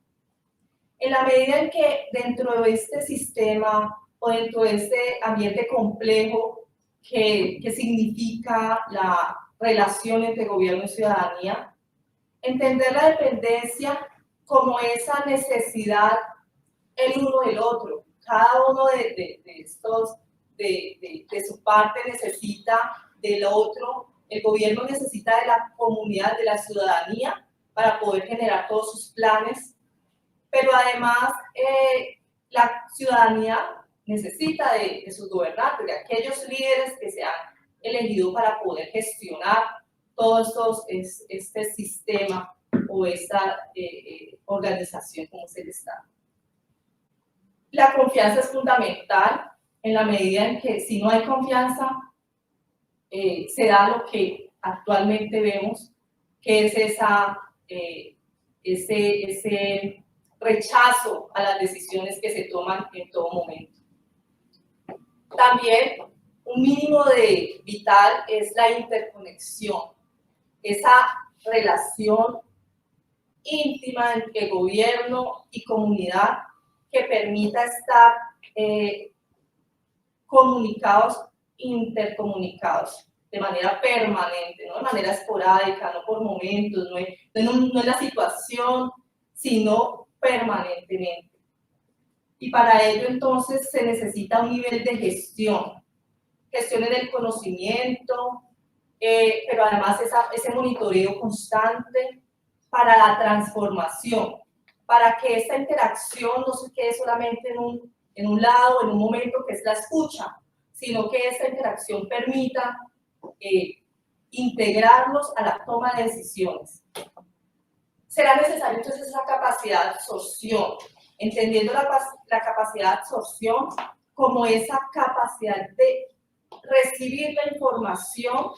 En la medida en que dentro de este sistema o dentro de este ambiente complejo que significa la relación entre gobierno y ciudadanía, entender la dependencia como esa necesidad el uno del otro. Cada uno de estos, de su parte necesita del otro. El gobierno necesita de la comunidad, de la ciudadanía, para poder generar todos sus planes, pero además la ciudadanía necesita de sus gobernantes, de aquellos líderes que se han elegido para poder gestionar todo este sistema o esta organización como es el Estado. La confianza es fundamental en la medida en que si no hay confianza, se da lo que actualmente vemos, que es ese rechazo a las decisiones que se toman en todo momento. También un mínimo de vital es la interconexión, esa relación íntima entre gobierno y comunidad que permita estar comunicados, intercomunicados de manera permanente, no de manera esporádica, no por momentos, no es la situación, sino permanentemente. Y para ello entonces se necesita un nivel de gestión en el conocimiento, pero además ese monitoreo constante para la transformación, para que esta interacción no se quede solamente en un lado, en un momento que es la escucha, sino que esta interacción permita integrarlos a la toma de decisiones. Será necesaria entonces esa capacidad de absorción, entendiendo la capacidad de absorción como esa capacidad de recibir la información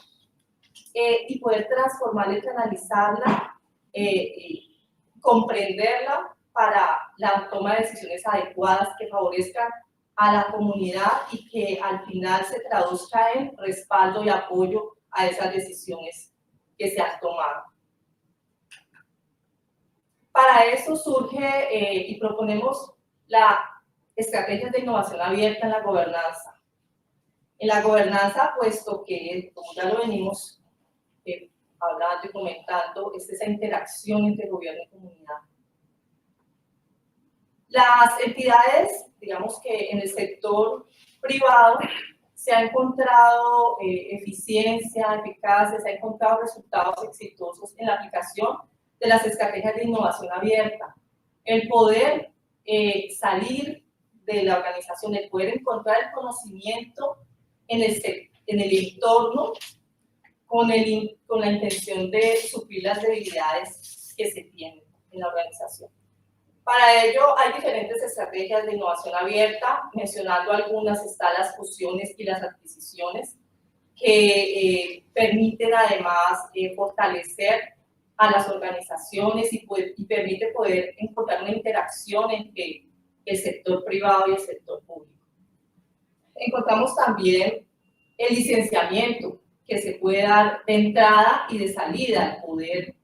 y poder transformarla y canalizarla, comprenderla para la toma de decisiones adecuadas que favorezcan a la comunidad y que al final se traduzca en respaldo y apoyo a esas decisiones que se han tomado. Para eso surge y proponemos la estrategia de innovación abierta en la gobernanza. En la gobernanza, puesto que, como ya lo venimos hablando y comentando, es esa interacción entre gobierno y comunidad. Las entidades, digamos que en el sector privado, se ha encontrado eficiencia, eficacia, se ha encontrado resultados exitosos en la aplicación de las estrategias de innovación abierta. El poder salir de la organización, el poder encontrar el conocimiento en el entorno con la intención de suplir las debilidades que se tienen en la organización. Para ello hay diferentes estrategias de innovación abierta, mencionando algunas está las fusiones y las adquisiciones, que permiten además fortalecer a las organizaciones y permite poder encontrar una interacción entre el sector privado y el sector público. Encontramos también el licenciamiento, que se puede dar de entrada y de salida, al poder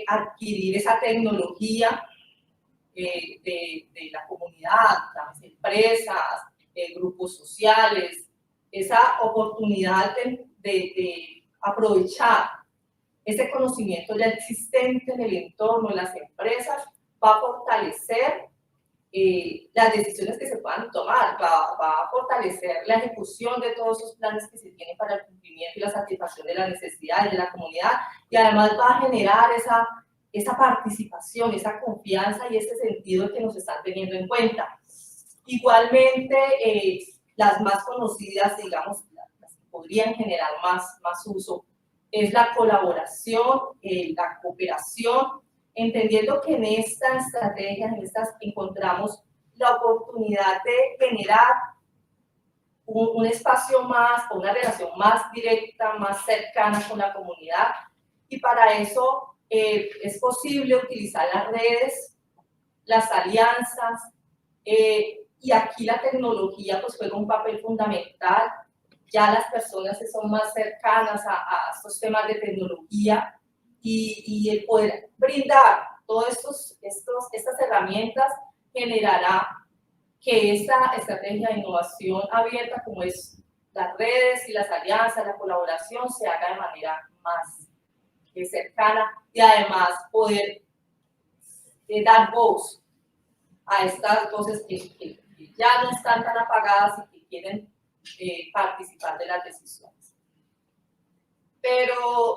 adquirir esa tecnología de la comunidad, las empresas, grupos sociales, esa oportunidad de aprovechar ese conocimiento ya existente en el entorno de las empresas, va a fortalecer las decisiones que se puedan tomar, va a fortalecer la ejecución de todos esos planes que se tienen para el cumplimiento y la satisfacción de las necesidades de la comunidad, y además va a generar esa participación, esa confianza y ese sentido de que nos están teniendo en cuenta. Igualmente, las más conocidas, digamos, las que podrían generar más uso, es la colaboración, la cooperación, entendiendo que en esta estrategia, encontramos la oportunidad de generar un espacio más, una relación más directa, más cercana con la comunidad, y para eso es posible utilizar las redes, las alianzas, y aquí la tecnología pues juega un papel fundamental. Ya las personas que son más cercanas a estos temas de tecnología y el poder brindar todas estas herramientas generará que esta estrategia de innovación abierta, como es las redes y las alianzas, la colaboración, se haga de manera más cercana y además poder dar voz a estas voces que ya no están tan apagadas y que quieren participar de las decisiones. Pero,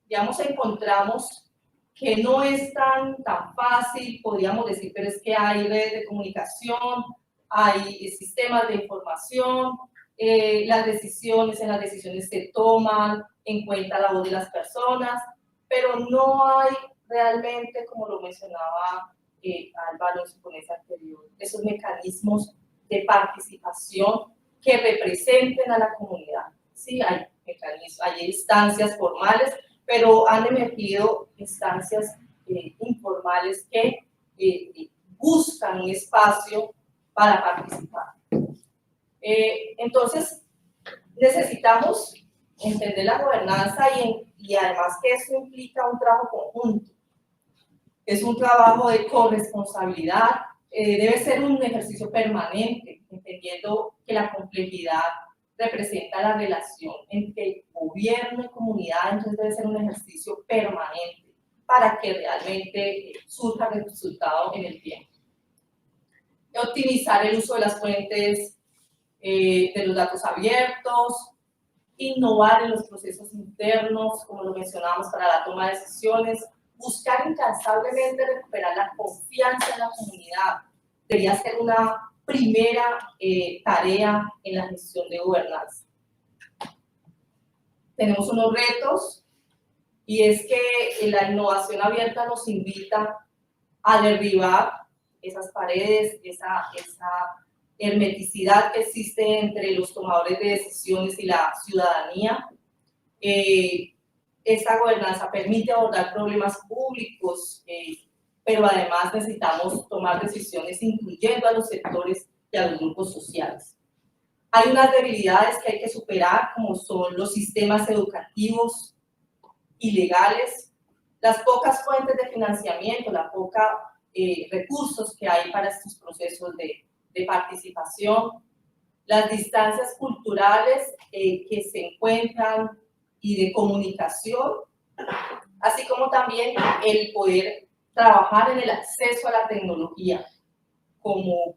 digamos, encontramos que no es tan fácil, podríamos decir, pero es que hay redes de comunicación, hay sistemas de información, en las decisiones se toman en cuenta la voz de las personas, pero no hay realmente, como lo mencionaba Álvaro en su ponencia anterior, esos mecanismos de participación que representen a la comunidad. Sí, hay mecanismos, hay instancias formales, pero han emergido instancias informales que buscan un espacio para participar. Entonces, necesitamos entender la gobernanza y además que eso implica un trabajo conjunto. Es un trabajo de corresponsabilidad, debe ser un ejercicio permanente, entendiendo que la complejidad representa la relación entre gobierno y comunidad, entonces debe ser un ejercicio permanente para que realmente surja el resultado en el tiempo. Optimizar el uso de las fuentes de los datos abiertos, innovar en los procesos internos, como lo mencionábamos, para la toma de decisiones, buscar incansablemente recuperar la confianza en la comunidad. Debería ser una primera tarea en la gestión de gobernanza. Tenemos unos retos y es que la innovación abierta nos invita a derribar esas paredes, esa hermeticidad que existe entre los tomadores de decisiones y la ciudadanía. Esta gobernanza permite abordar problemas públicos, pero además necesitamos tomar decisiones incluyendo a los sectores y a los grupos sociales. Hay unas debilidades que hay que superar, como son los sistemas educativos y legales, las pocas fuentes de financiamiento, la poca recursos que hay para estos procesos de participación, las distancias culturales que se encuentran y de comunicación, así como también el poder trabajar en el acceso a la tecnología como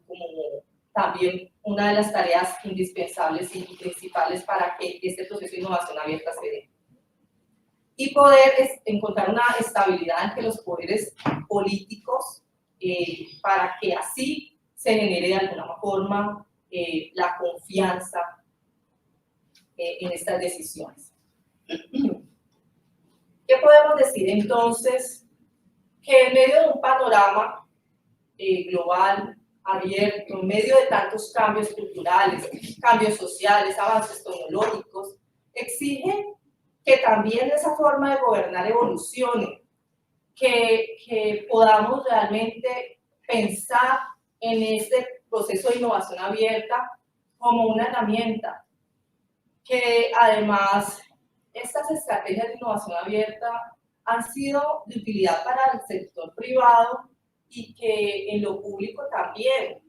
también una de las tareas indispensables y principales para que este proceso de innovación abierta se dé. Y poder encontrar una estabilidad entre los poderes políticos para que así se genere de alguna forma la confianza en estas decisiones. ¿Qué podemos decir entonces? Que en medio de un panorama global, abierto, en medio de tantos cambios culturales, cambios sociales, avances tecnológicos, exige que también esa forma de gobernar evolucione, que podamos realmente pensar en este proceso de innovación abierta como una herramienta, que además estas estrategias de innovación abierta han sido de utilidad para el sector privado y que en lo público también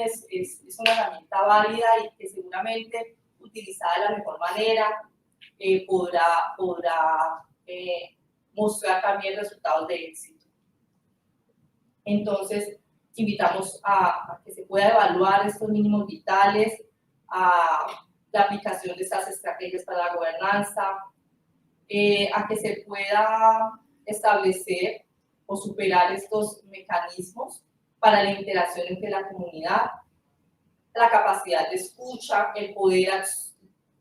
es una herramienta válida y que seguramente utilizada de la mejor manera podrá mostrar también resultados de éxito. Entonces, invitamos a que se pueda evaluar estos mínimos vitales, a la aplicación de estas estrategias para la gobernanza, a que se pueda establecer o superar estos mecanismos para la interacción entre la comunidad, la capacidad de escucha, el poder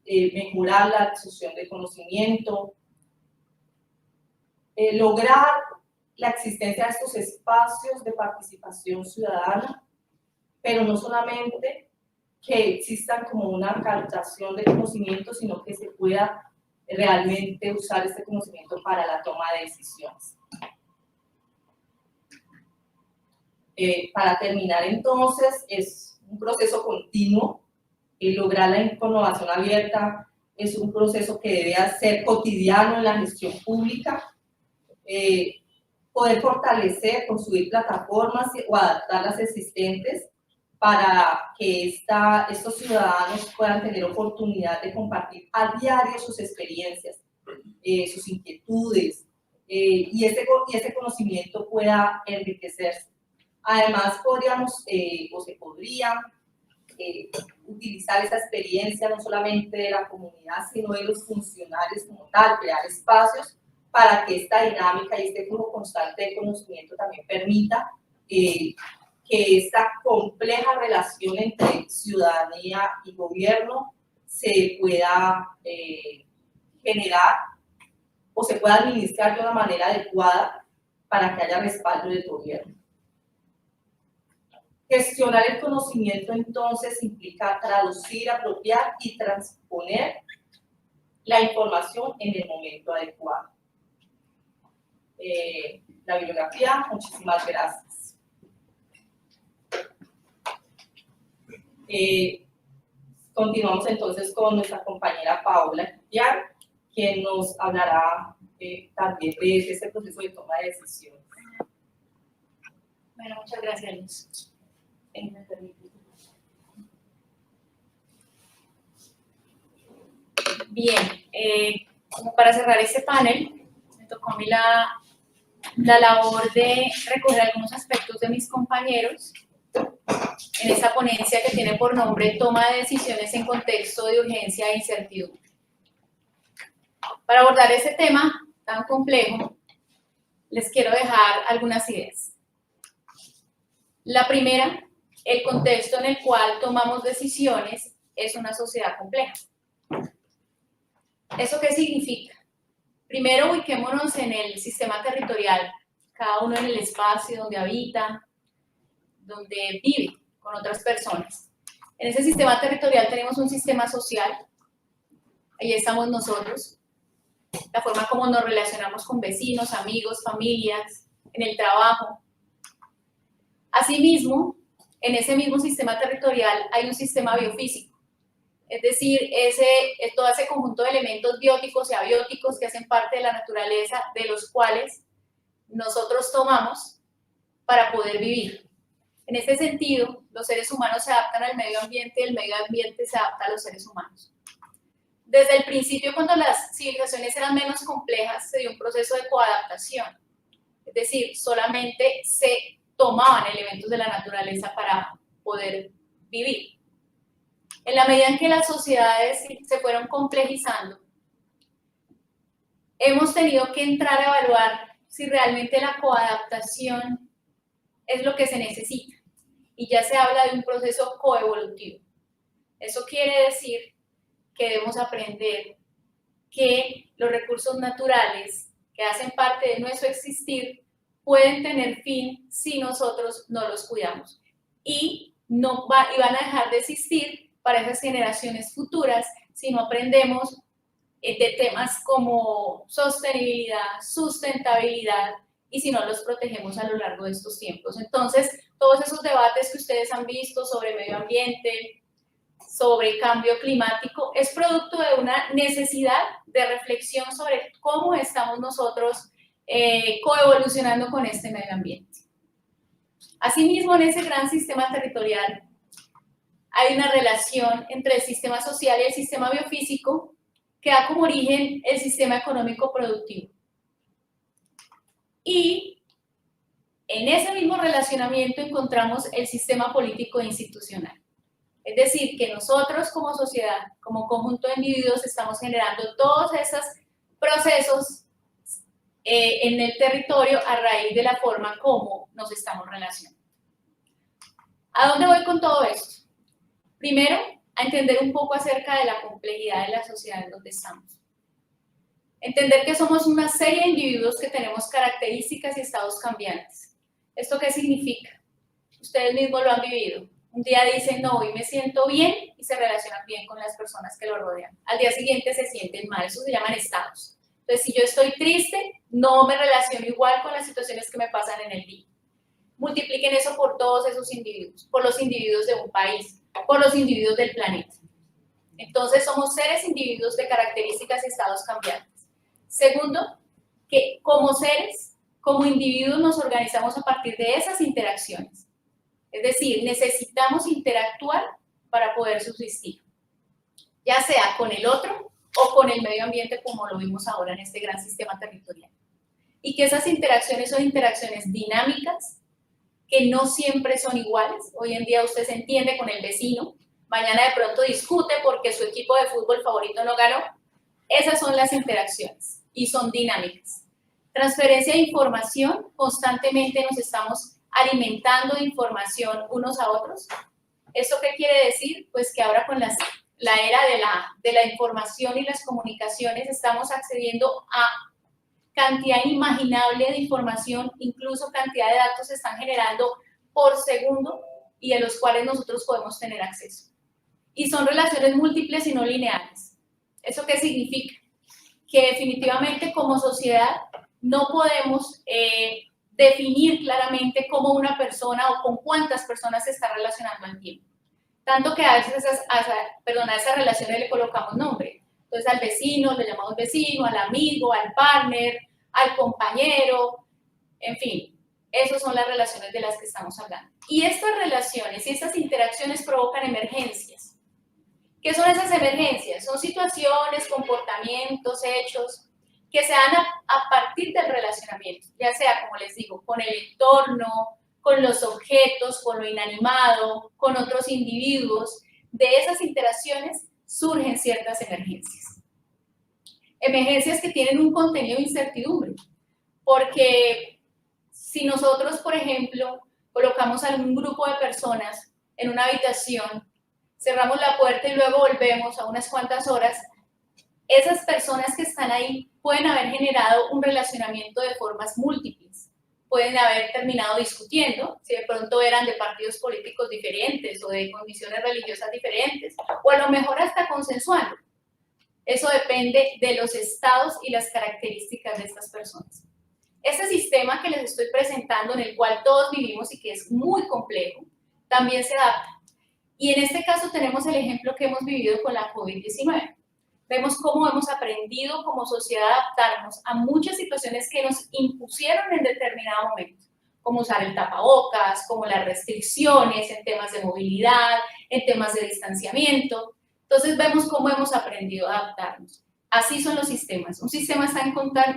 mejorar la absorción de conocimiento, lograr la existencia de estos espacios de participación ciudadana, pero no solamente que existan como una captación de conocimiento, sino que se pueda realmente usar este conocimiento para la toma de decisiones. Para terminar entonces, es un proceso continuo. Lograr la innovación abierta es un proceso que debe ser cotidiano en la gestión pública. Poder fortalecer, construir plataformas o adaptar las existentes para que estos ciudadanos puedan tener oportunidad de compartir a diario sus experiencias, sus inquietudes, y ese conocimiento pueda enriquecerse. Además, podríamos o se podría utilizar esa experiencia no solamente de la comunidad, sino de los funcionarios como tal, crear espacios para que esta dinámica y este flujo constante de conocimiento también permita que esta compleja relación entre ciudadanía y gobierno se pueda generar o se pueda administrar de una manera adecuada para que haya respaldo del gobierno. Gestionar el conocimiento entonces implica traducir, apropiar y transponer la información en el momento adecuado. La bibliografía, muchísimas gracias. Continuamos entonces con nuestra compañera Paola Guiar, quien nos hablará también de este proceso de toma de decisiones. Bueno, muchas gracias, Luz. Bien, como para cerrar este panel, me tocó a mí la labor de recoger algunos aspectos de mis compañeros en esta ponencia que tiene por nombre Toma de decisiones en contexto de urgencia e incertidumbre. Para abordar este tema tan complejo, les quiero dejar algunas ideas. La primera, el contexto en el cual tomamos decisiones es una sociedad compleja. ¿Eso qué significa? Primero, ubiquémonos en el sistema territorial, cada uno en el espacio donde habita, donde vive con otras personas. En ese sistema territorial tenemos un sistema social, ahí estamos nosotros, la forma como nos relacionamos con vecinos, amigos, familias, en el trabajo, Asimismo, en ese mismo sistema territorial hay un sistema biofísico, es decir, todo ese conjunto de elementos bióticos y abióticos que hacen parte de la naturaleza, de los cuales nosotros tomamos para poder vivir. En este sentido, los seres humanos se adaptan al medio ambiente y el medio ambiente se adapta a los seres humanos. Desde el principio, cuando las civilizaciones eran menos complejas, se dio un proceso de coadaptación, es decir, solamente se tomaban elementos de la naturaleza para poder vivir. En la medida en que las sociedades se fueron complejizando, hemos tenido que entrar a evaluar si realmente la coadaptación es lo que se necesita. Y ya se habla de un proceso coevolutivo. Eso quiere decir que debemos aprender que los recursos naturales que hacen parte de nuestro existir pueden tener fin si nosotros no los cuidamos. Y van a dejar de existir para esas generaciones futuras si no aprendemos de temas como sostenibilidad, sustentabilidad, y si no los protegemos a lo largo de estos tiempos. Entonces, todos esos debates que ustedes han visto sobre medio ambiente, sobre cambio climático, es producto de una necesidad de reflexión sobre cómo estamos nosotros coevolucionando con este medio ambiente. Asimismo, en ese gran sistema territorial hay una relación entre el sistema social y el sistema biofísico que da como origen el sistema económico productivo. Y en ese mismo relacionamiento encontramos el sistema político e institucional. Es decir, que nosotros como sociedad, como conjunto de individuos, estamos generando todos esos procesos en el territorio a raíz de la forma como nos estamos relacionando. ¿A dónde voy con todo esto? Primero, a entender un poco acerca de la complejidad de la sociedad en donde estamos. Entender que somos una serie de individuos que tenemos características y estados cambiantes. ¿Esto qué significa? Ustedes mismos lo han vivido. Un día dicen, no, hoy me siento bien, y se relacionan bien con las personas que lo rodean. Al día siguiente se sienten mal, eso se llaman estados. Entonces, si yo estoy triste, no me relaciono igual con las situaciones que me pasan en el día. Multipliquen eso por todos esos individuos, por los individuos de un país, por los individuos del planeta. Entonces, somos seres individuos de características y estados cambiantes. Segundo, que como seres, como individuos nos organizamos a partir de esas interacciones. Es decir, necesitamos interactuar para poder subsistir, ya sea con el otro o con el medio ambiente, como lo vimos ahora en este gran sistema territorial. Y que esas interacciones son interacciones dinámicas, que no siempre son iguales. Hoy en día usted se entiende con el vecino, mañana de pronto discute porque su equipo de fútbol favorito no ganó. Esas son las interacciones y son dinámicas. Transferencia de información, constantemente nos estamos alimentando de información unos a otros. ¿Esto qué quiere decir? Pues que ahora con la era de la información y las comunicaciones estamos accediendo a cantidad inimaginable de información, incluso cantidad de datos se están generando por segundo y de los cuales nosotros podemos tener acceso. Y son relaciones múltiples y no lineales. ¿Eso qué significa? Que definitivamente como sociedad no podemos definir claramente cómo una persona o con cuántas personas se está relacionando al tiempo. Tanto que a veces a esas relaciones le colocamos nombre. Entonces al vecino le llamamos vecino, al amigo, al partner, al compañero, en fin. Esas son las relaciones de las que estamos hablando. Y estas relaciones y estas interacciones provocan emergencias. ¿Qué son esas emergencias? Son situaciones, comportamientos, hechos que se dan a partir del relacionamiento, ya sea, como les digo, con el entorno, con los objetos, con lo inanimado, con otros individuos. De esas interacciones surgen ciertas emergencias. Emergencias que tienen un contenido de incertidumbre, porque si nosotros, por ejemplo, colocamos a un grupo de personas en una habitación, cerramos la puerta y luego volvemos a unas cuantas horas, esas personas que están ahí pueden haber generado un relacionamiento de formas múltiples. Pueden haber terminado discutiendo, si de pronto eran de partidos políticos diferentes o de condiciones religiosas diferentes, o a lo mejor hasta consensuando. Eso depende de los estados y las características de estas personas. Este sistema que les estoy presentando, en el cual todos vivimos y que es muy complejo, también se adapta. Y en este caso tenemos el ejemplo que hemos vivido con la COVID-19. Vemos cómo hemos aprendido como sociedad a adaptarnos a muchas situaciones que nos impusieron en determinado momento, como usar el tapabocas, como las restricciones en temas de movilidad, en temas de distanciamiento. Entonces vemos cómo hemos aprendido a adaptarnos. Así son los sistemas. Un sistema está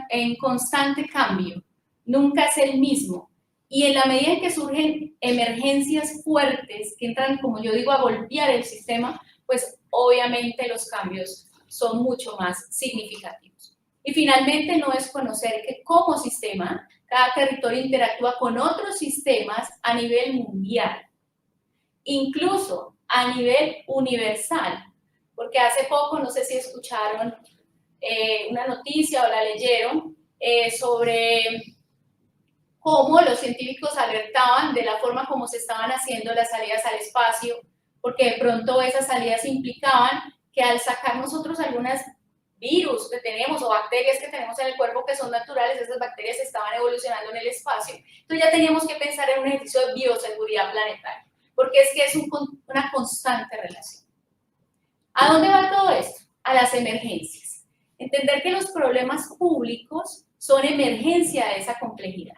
en constante cambio, nunca es el mismo. Y en la medida en que surgen emergencias fuertes que entran, como yo digo, a golpear el sistema, pues obviamente los cambios son mucho más significativos. Y finalmente no es conocer que como sistema, cada territorio interactúa con otros sistemas a nivel mundial, incluso a nivel universal, porque hace poco, no sé si escucharon una noticia o la leyeron, sobre cómo los científicos alertaban de la forma como se estaban haciendo las salidas al espacio, porque de pronto esas salidas implicaban que al sacar nosotros algunas virus que tenemos o bacterias que tenemos en el cuerpo que son naturales, esas bacterias estaban evolucionando en el espacio. Entonces ya teníamos que pensar en un ejercicio de bioseguridad planetaria, porque es que es una constante relación. ¿A dónde va todo esto? A las emergencias. Entender que los problemas públicos son emergencia de esa complejidad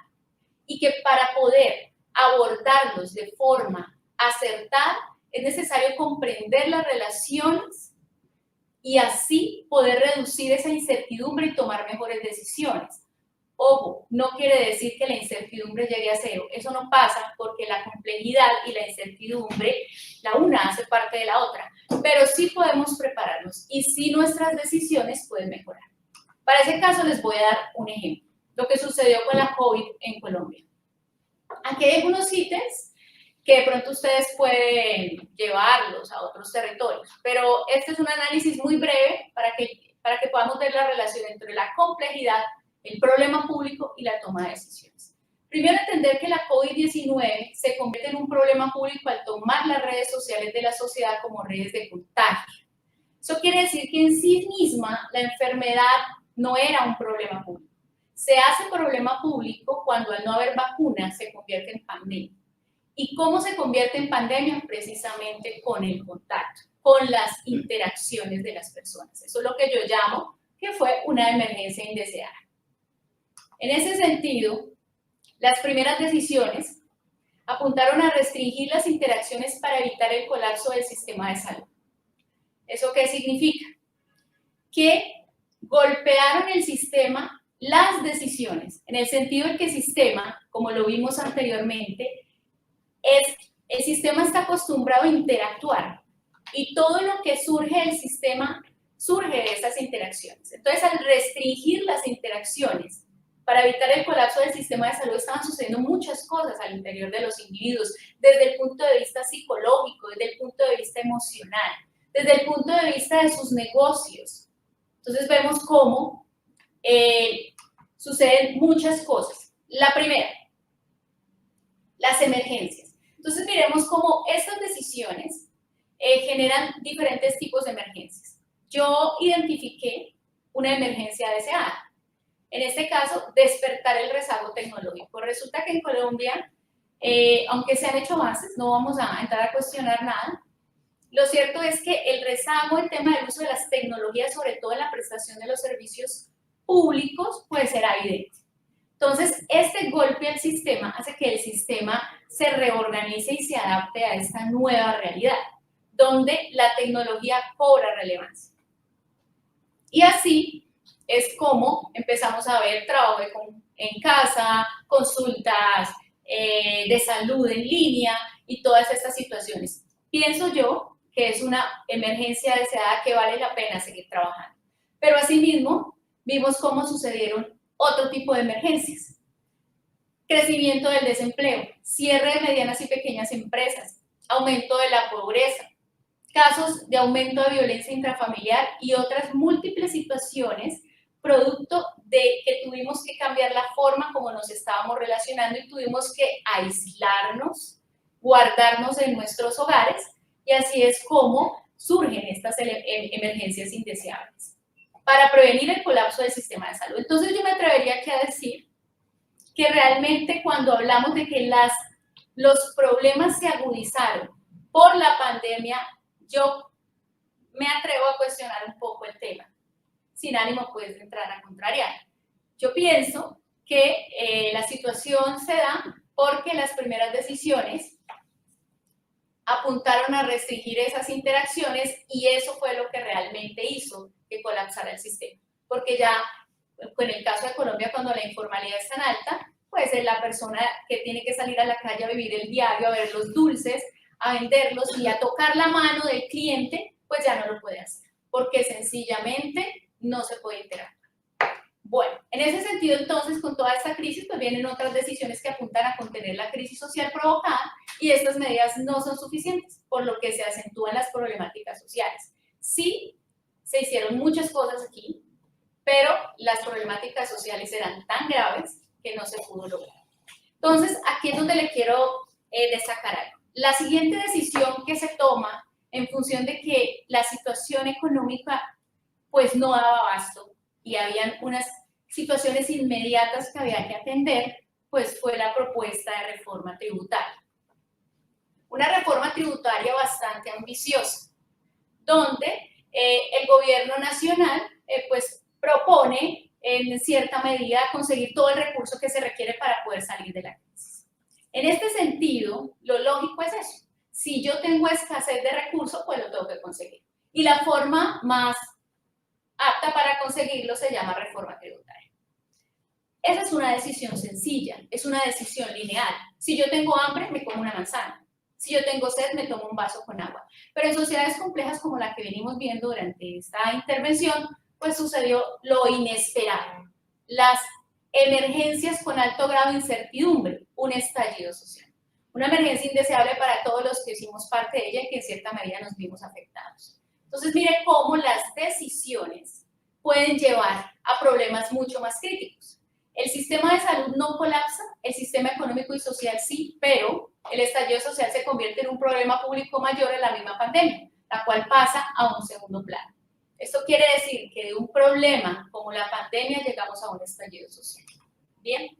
y que para poder abordarlos de forma acertada es necesario comprender las relaciones y así poder reducir esa incertidumbre y tomar mejores decisiones. Ojo, no quiere decir que la incertidumbre llegue a cero. Eso no pasa porque la complejidad y la incertidumbre, la una hace parte de la otra. Pero sí podemos prepararnos y sí nuestras decisiones pueden mejorar. Para ese caso les voy a dar un ejemplo. Lo que sucedió con la COVID en Colombia. Aquí hay algunos ítems que de pronto ustedes pueden llevarlos a otros territorios, pero este es un análisis muy breve para que podamos ver la relación entre la complejidad, el problema público y la toma de decisiones. Primero, entender que la COVID-19 se convierte en un problema público al tomar las redes sociales de la sociedad como redes de contagio. Eso quiere decir que en sí misma la enfermedad no era un problema público. Se hace problema público cuando al no haber vacunas se convierte en pandemia. ¿Y cómo se convierte en pandemia? Precisamente con el contacto, con las interacciones de las personas. Eso es lo que yo llamo que fue una emergencia indeseada. En ese sentido, las primeras decisiones apuntaron a restringir las interacciones para evitar el colapso del sistema de salud. ¿Eso qué significa? Que golpearon el sistema las decisiones, en el sentido de que el sistema, como lo vimos anteriormente, el sistema está acostumbrado a interactuar y todo lo que surge del sistema surge de esas interacciones. Entonces, al restringir las interacciones para evitar el colapso del sistema de salud, estaban sucediendo muchas cosas al interior de los individuos, desde el punto de vista psicológico, desde el punto de vista emocional, desde el punto de vista de sus negocios. Entonces, vemos cómo suceden muchas cosas. La primera, las emergencias. Entonces, miremos cómo estas decisiones generan diferentes tipos de emergencias. Yo identifiqué una emergencia deseada. En este caso, despertar el rezago tecnológico. Resulta que en Colombia, aunque se han hecho avances, no vamos a entrar a cuestionar nada. Lo cierto es que el rezago, el tema del uso de las tecnologías, sobre todo en la prestación de los servicios públicos, puede ser evidente. Entonces, este golpe al sistema hace que el sistema se reorganice y se adapte a esta nueva realidad, donde la tecnología cobra relevancia. Y así es como empezamos a ver trabajo en casa, consultas de salud en línea y todas estas situaciones. Pienso yo que es una emergencia deseada que vale la pena seguir trabajando. Pero asimismo, vimos cómo sucedieron otro tipo de emergencias. Crecimiento del desempleo, cierre de medianas y pequeñas empresas, aumento de la pobreza, casos de aumento de violencia intrafamiliar y otras múltiples situaciones producto de que tuvimos que cambiar la forma como nos estábamos relacionando y tuvimos que aislarnos, guardarnos en nuestros hogares y así es como surgen estas emergencias indeseables para prevenir el colapso del sistema de salud. Entonces yo me atrevería aquí a decir que realmente cuando hablamos de que los problemas se agudizaron por la pandemia, yo me atrevo a cuestionar un poco el tema, sin ánimo pues de entrar a contrariar. Yo pienso que la situación se da porque las primeras decisiones apuntaron a restringir esas interacciones y eso fue lo que realmente hizo que colapsara el sistema. Porque ya, en el caso de Colombia, cuando la informalidad es tan alta, pues es la persona que tiene que salir a la calle a vivir el diario, a ver los dulces, a venderlos y a tocar la mano del cliente, pues ya no lo puede hacer, porque sencillamente no se puede interactuar. Bueno, en ese sentido, entonces, con toda esta crisis, pues vienen otras decisiones que apuntan a contener la crisis social provocada y estas medidas no son suficientes, por lo que se acentúan las problemáticas sociales. Sí, se hicieron muchas cosas aquí, pero las problemáticas sociales eran tan graves que no se pudo lograr. Entonces, aquí es donde le quiero destacar algo. La siguiente decisión que se toma en función de que la situación económica pues no daba abasto y habían unas situaciones inmediatas que había que atender, pues fue la propuesta de reforma tributaria. Una reforma tributaria bastante ambiciosa, donde el gobierno nacional pues propone en cierta medida conseguir todo el recurso que se requiere para poder salir de la crisis. En este sentido, lo lógico es eso. Si yo tengo escasez de recursos, pues lo tengo que conseguir. Y la forma más apta para conseguirlo se llama reforma tributaria. Esa es una decisión sencilla, es una decisión lineal. Si yo tengo hambre, me como una manzana. Si yo tengo sed, me tomo un vaso con agua. Pero en sociedades complejas como la que venimos viendo durante esta intervención, pues sucedió lo inesperado. Las emergencias con alto grado de incertidumbre, un estallido social. Una emergencia indeseable para todos los que hicimos parte de ella y que en cierta medida nos vimos afectados. Entonces, mire cómo las decisiones pueden llevar a problemas mucho más críticos. El sistema de salud no colapsa, el sistema económico y social sí, pero el estallido social se convierte en un problema público mayor en la misma pandemia, la cual pasa a un segundo plano. Esto quiere decir que de un problema como la pandemia llegamos a un estallido social. ¿Bien?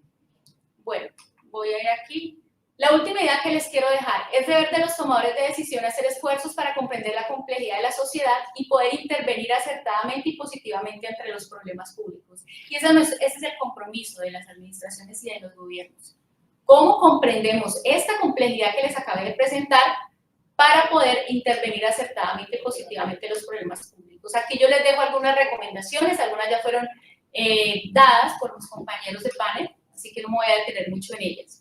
Bueno, voy a ir aquí. La última idea que les quiero dejar es deber de los tomadores de decisión hacer esfuerzos para comprender la complejidad de la sociedad y poder intervenir acertadamente y positivamente entre los problemas públicos. Y ese es el compromiso de las administraciones y de los gobiernos. ¿Cómo comprendemos esta complejidad que les acabé de presentar para poder intervenir acertadamente y positivamente en los problemas públicos? Aquí yo les dejo algunas recomendaciones, algunas ya fueron dadas por mis compañeros de panel, así que no me voy a detener mucho en ellas.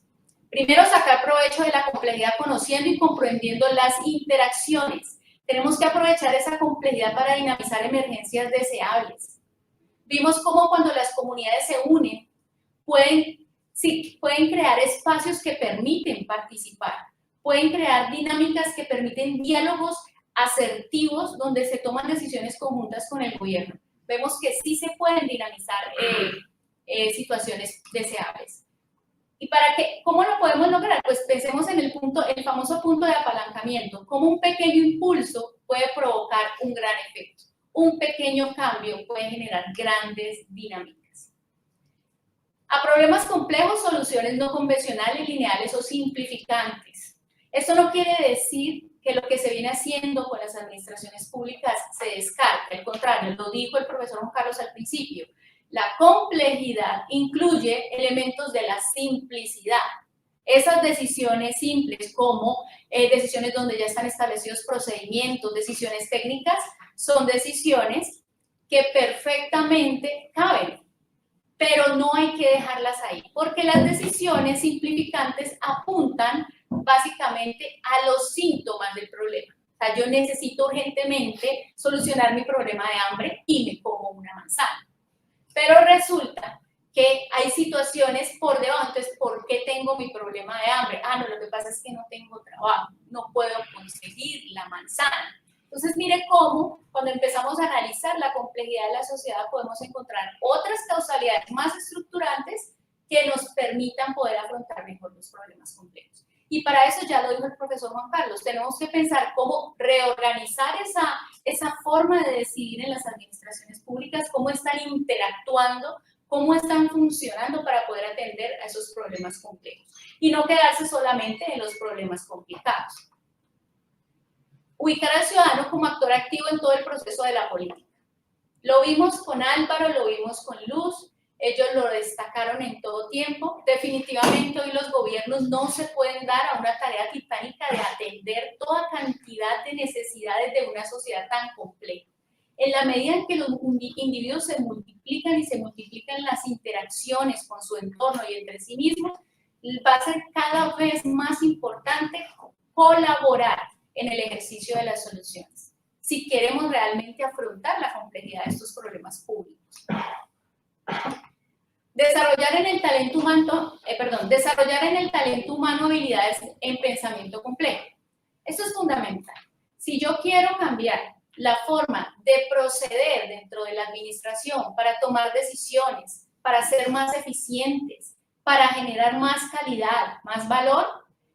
Primero, sacar provecho de la complejidad conociendo y comprendiendo las interacciones. Tenemos que aprovechar esa complejidad para dinamizar emergencias deseables. Vimos cómo cuando las comunidades se unen, pueden crear espacios que permiten participar, pueden crear dinámicas que permiten diálogos asertivos donde se toman decisiones conjuntas con el gobierno. Vemos que sí se pueden dinamizar situaciones deseables. ¿Y cómo lo podemos lograr? Pues pensemos en el famoso punto de apalancamiento, cómo un pequeño impulso puede provocar un gran efecto. Un pequeño cambio puede generar grandes dinámicas. A problemas complejos, soluciones no convencionales, lineales o simplificantes. Esto no quiere decir que lo que se viene haciendo con las administraciones públicas se descarte, al contrario, lo dijo el profesor Juan Carlos al principio. La complejidad incluye elementos de la simplicidad. Esas decisiones simples, como decisiones donde ya están establecidos procedimientos, decisiones técnicas, son decisiones que perfectamente caben, pero no hay que dejarlas ahí, porque las decisiones simplificantes apuntan básicamente a los síntomas del problema. O sea, yo necesito urgentemente solucionar mi problema de hambre y me como una manzana. Pero resulta que hay situaciones por debajo. Entonces, ¿por qué tengo mi problema de hambre? No, lo que pasa es que no tengo trabajo, no puedo conseguir la manzana. Entonces, mire cómo cuando empezamos a analizar la complejidad de la sociedad podemos encontrar otras causalidades más estructurantes que nos permitan poder afrontar mejor los problemas complejos. Y para eso, ya lo dijo el profesor Juan Carlos, tenemos que pensar cómo reorganizar esa forma de decidir en las administraciones públicas, cómo están interactuando cómo están funcionando para poder atender a esos problemas complejos y no quedarse solamente en los problemas complicados. Ubicar al ciudadano como actor activo en todo el proceso de la política. Lo vimos con Álvaro, lo vimos con Luz, ellos lo destacaron en todo tiempo. Definitivamente hoy los gobiernos no se pueden dar a una tarea titánica de atender toda cantidad de necesidades de una sociedad tan compleja. En la medida en que los individuos se multiplican y se multiplican las interacciones con su entorno y entre sí mismos, va a ser cada vez más importante colaborar en el ejercicio de las soluciones, si queremos realmente afrontar la complejidad de estos problemas públicos. Desarrollar en el talento humano habilidades en pensamiento complejo. Esto es fundamental. Si yo quiero cambiar la forma de proceder dentro de la administración para tomar decisiones, para ser más eficientes, para generar más calidad, más valor,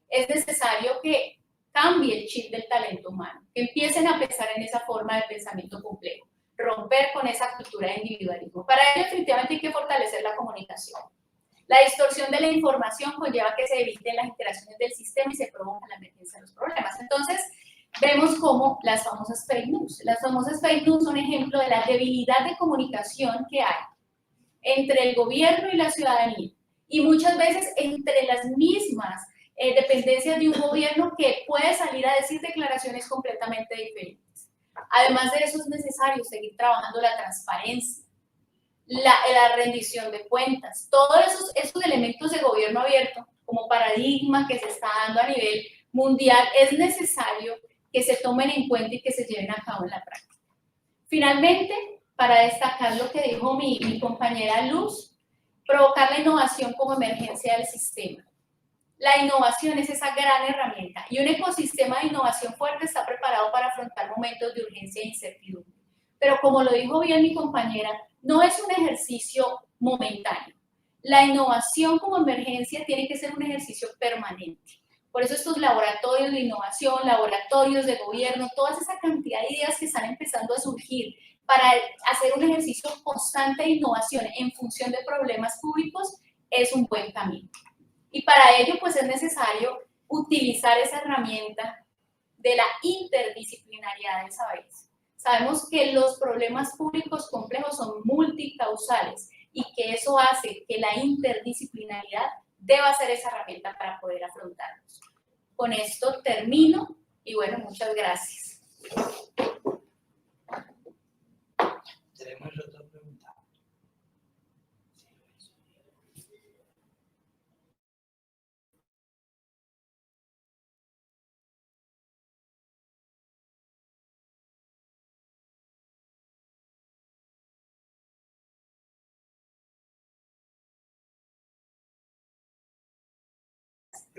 es necesario que cambie el chip del talento humano, que empiecen a pensar en esa forma de pensamiento complejo, romper con esa cultura de individualismo. Para ello, definitivamente hay que fortalecer la comunicación. La distorsión de la información conlleva que se eviten las interacciones del sistema y se provoca la emergencia de los problemas. Entonces, vemos cómo las famosas fake news. Las famosas fake news son ejemplo de la debilidad de comunicación que hay entre el gobierno y la ciudadanía. Y muchas veces entre las mismas dependencias de un gobierno que puede salir a decir declaraciones completamente diferentes. Además de eso, es necesario seguir trabajando la transparencia, la rendición de cuentas, todos esos elementos de gobierno abierto como paradigma que se está dando a nivel mundial, es necesario que se tomen en cuenta y que se lleven a cabo en la práctica. Finalmente, para destacar lo que dijo mi compañera Luz, provocar la innovación como emergencia del sistema. La innovación es esa gran herramienta y un ecosistema de innovación fuerte está preparado para afrontar momentos de urgencia e incertidumbre. Pero como lo dijo bien mi compañera, no es un ejercicio momentáneo. La innovación como emergencia tiene que ser un ejercicio permanente. Por eso estos laboratorios de innovación, laboratorios de gobierno, toda esa cantidad de ideas que están empezando a surgir para hacer un ejercicio constante de innovación en función de problemas públicos es un buen camino. Y para ello, pues es necesario utilizar esa herramienta de la interdisciplinariedad del saberes. Sabemos que los problemas públicos complejos son multicausales y que eso hace que la interdisciplinariedad deba ser esa herramienta para poder afrontarlos. Con esto termino y bueno, muchas gracias. Tenemos otra pregunta.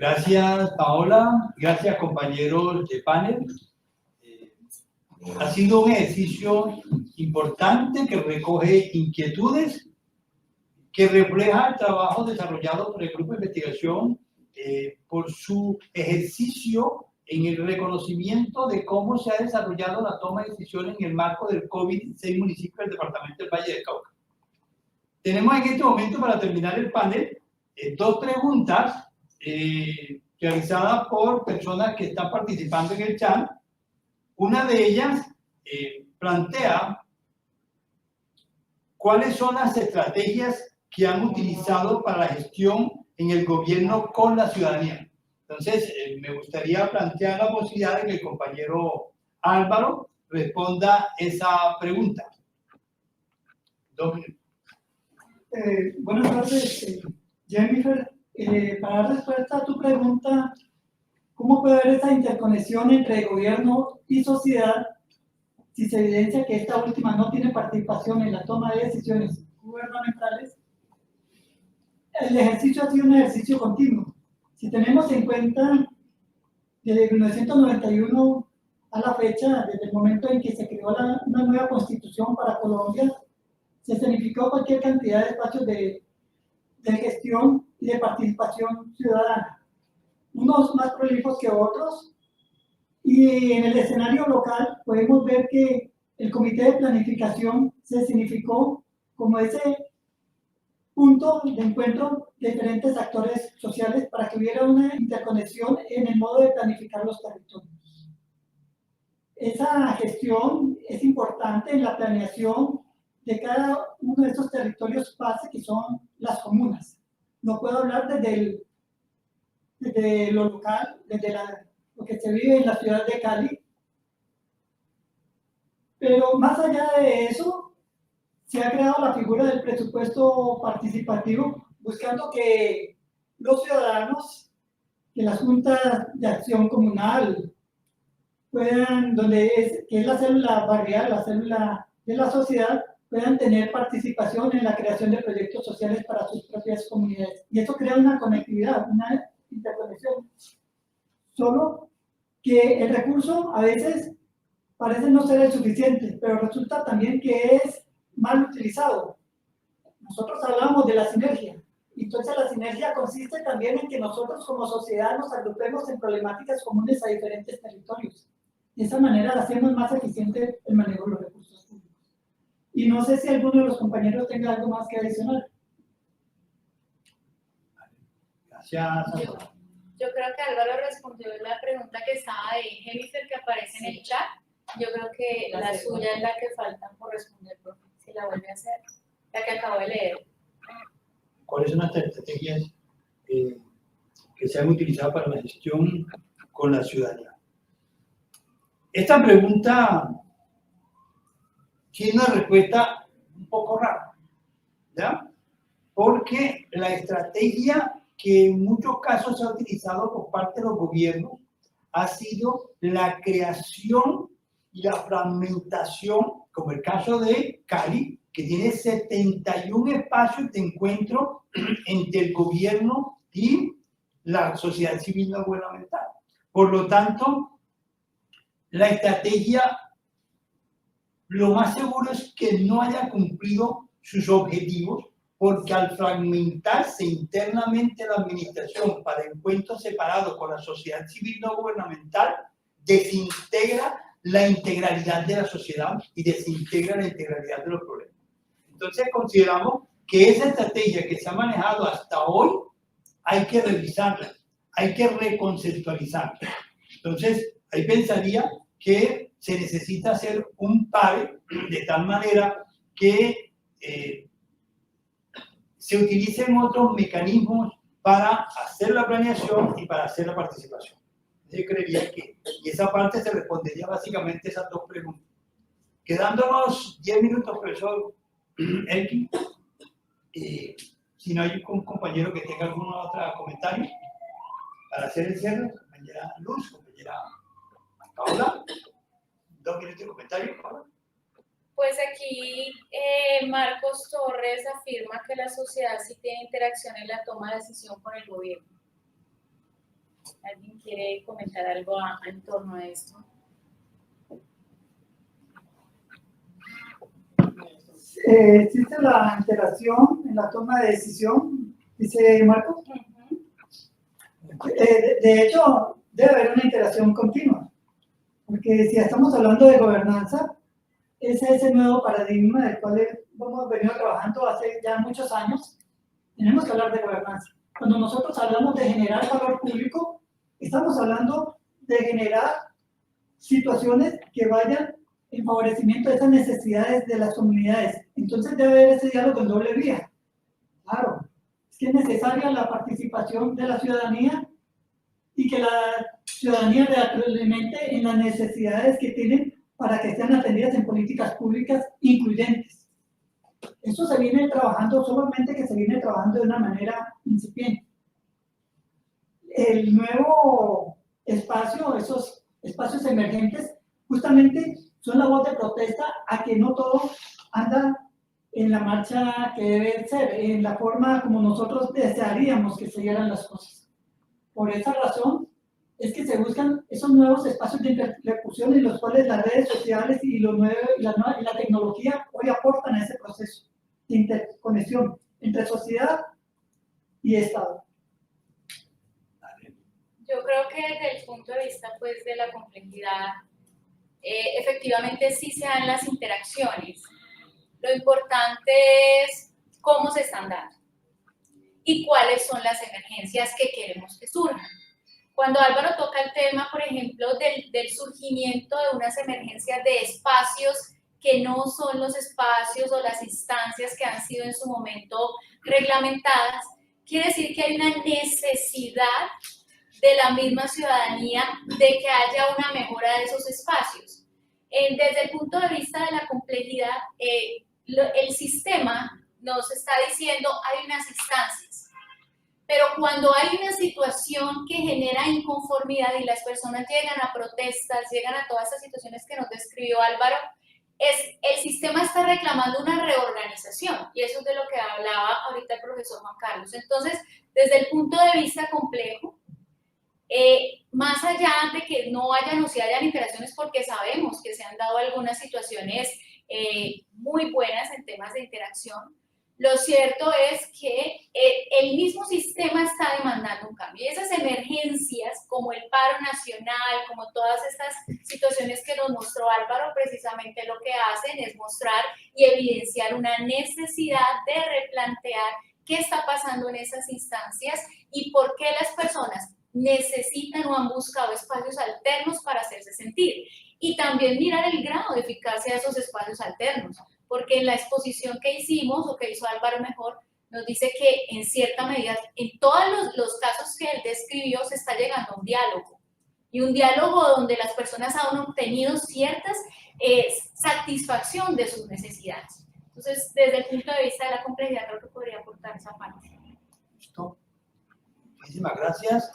Gracias, Paola. Gracias, compañeros de panel. Ha sido un ejercicio importante que recoge inquietudes, que refleja el trabajo desarrollado por el grupo de investigación por su ejercicio en el reconocimiento de cómo se ha desarrollado la toma de decisiones en el marco del COVID en 6 municipios del departamento del Valle del Cauca. Tenemos en este momento, para terminar el panel, 2 preguntas realizadas por personas que están participando en el chat. Una de ellas plantea cuáles son las estrategias que han utilizado para la gestión en el gobierno con la ciudadanía. Entonces, me gustaría plantear la posibilidad de que el compañero Álvaro responda esa pregunta. 2 minutos. Buenas tardes, Jennifer. Para dar respuesta a tu pregunta, ¿cómo puede haber esa interconexión entre gobierno y sociedad si se evidencia que esta última no tiene participación en la toma de decisiones gubernamentales? El ejercicio ha sido un ejercicio continuo. Si tenemos en cuenta desde 1991 a la fecha, desde el momento en que se creó una nueva constitución para Colombia, se escenificó cualquier cantidad de espacios de gestión y de participación ciudadana, unos más prolíficos que otros, y en el escenario local podemos ver que el comité de planificación se significó como ese punto de encuentro de diferentes actores sociales para que hubiera una interconexión en el modo de planificar los territorios. Esa gestión es importante en la planeación de cada uno de estos territorios base que son las comunas. No puedo hablar desde lo local, desde lo que se vive en la ciudad de Cali, pero más allá de eso, se ha creado la figura del presupuesto participativo, buscando que los ciudadanos, que las juntas de acción comunal puedan, que es la célula barrial, la célula de la sociedad, puedan tener participación en la creación de proyectos sociales para sus propias comunidades. Y eso crea una conectividad, una interconexión. Solo que el recurso a veces parece no ser el suficiente, pero resulta también que es mal utilizado. Nosotros hablamos de la sinergia. Entonces la sinergia consiste también en que nosotros como sociedad nos agrupemos en problemáticas comunes a diferentes territorios. De esa manera hacemos más eficiente el manejo de los recursos públicos. Y no sé si alguno de los compañeros tenga algo más que adicionar. Gracias. Yo creo que Álvaro respondió la pregunta que estaba de Jennifer que aparece en el chat. Yo creo que la suya es la que falta por responder, profe, si la vuelve a hacer, la que acabo de leer. ¿Cuáles son las estrategias que se han utilizado para la gestión con la ciudadanía? Esta pregunta tiene una respuesta un poco rara, ¿ya? Porque la estrategia que en muchos casos se ha utilizado por parte de los gobiernos ha sido la creación y la fragmentación, como el caso de Cali, que tiene 71 espacios de encuentro entre el gobierno y la sociedad civil no gubernamental. Por lo tanto, la estrategia, lo más seguro es que no haya cumplido sus objetivos, porque al fragmentarse internamente la administración para encuentros separados con la sociedad civil no gubernamental, desintegra la integralidad de la sociedad y desintegra la integralidad de los problemas. Entonces consideramos que esa estrategia que se ha manejado hasta hoy hay que revisarla, hay que reconceptualizarla. Entonces, ahí pensaría que se necesita hacer un pare de tal manera que se utilicen otros mecanismos para hacer la planeación y para hacer la participación. Yo creería que y esa parte se respondería básicamente a esas dos preguntas. Quedándonos 10 minutos, profesor Elkin, si no hay un compañero que tenga algún otro comentario para hacer el cierre, compañera Luz, compañera Paula, 2 minutos de comentario, Paula. Pues aquí Marcos Torres afirma que la sociedad sí tiene interacción en la toma de decisión con el gobierno. ¿Alguien quiere comentar algo en torno a esto? Existe la interacción en la toma de decisión, dice Marcos. De hecho, debe haber una interacción continua, porque si estamos hablando de gobernanza, ese es el nuevo paradigma del cual hemos venido trabajando hace ya muchos años. Tenemos que hablar de gobernanza. Cuando nosotros hablamos de generar valor público, estamos hablando de generar situaciones que vayan en favorecimiento de esas necesidades de las comunidades. Entonces debe haber ese diálogo en doble vía. Claro, es que es necesaria la participación de la ciudadanía y que la ciudadanía retroalimente en las necesidades que tienen para que sean atendidas en políticas públicas incluyentes. Eso se viene trabajando, solamente que se viene trabajando de una manera incipiente. El nuevo espacio, esos espacios emergentes, justamente son la voz de protesta a que no todo anda en la marcha que debe ser, en la forma como nosotros desearíamos que se dieran las cosas. Por esa razón es que se buscan esos nuevos espacios de interlocución en los cuales las redes sociales y la tecnología hoy aportan a ese proceso de interconexión entre sociedad y Estado. Yo creo que desde el punto de vista pues, de la complejidad, efectivamente sí se dan las interacciones. Lo importante es cómo se están dando. y cuáles son las emergencias que queremos que surjan. Cuando Álvaro toca el tema, por ejemplo, del surgimiento de unas emergencias de espacios que no son los espacios o las instancias que han sido en su momento reglamentadas, quiere decir que hay una necesidad de la misma ciudadanía de que haya una mejora de esos espacios. Desde el punto de vista de la complejidad, el sistema nos está diciendo hay unas instancias, pero cuando hay una situación que genera inconformidad y las personas llegan a protestas, llegan a todas estas situaciones que nos describió Álvaro, el sistema está reclamando una reorganización, y eso es de lo que hablaba ahorita el profesor Juan Carlos. Entonces, desde el punto de vista complejo, más allá de que no hayan o si hayan interacciones, porque sabemos que se han dado algunas situaciones muy buenas en temas de interacción, lo cierto es que el mismo sistema está demandando un cambio. Y esas emergencias, como el paro nacional, como todas estas situaciones que nos mostró Álvaro, precisamente lo que hacen es mostrar y evidenciar una necesidad de replantear qué está pasando en esas instancias y por qué las personas necesitan o han buscado espacios alternos para hacerse sentir. Y también mirar el grado de eficacia de esos espacios alternos, porque en la exposición que hicimos, o que hizo Álvaro mejor, nos dice que en cierta medida, en todos los casos que él describió, se está llegando a un diálogo. Y un diálogo donde las personas han obtenido cierta satisfacción de sus necesidades. Entonces, desde el punto de vista de la complejidad, creo que podría aportar esa parte. Listo. Muchísimas gracias.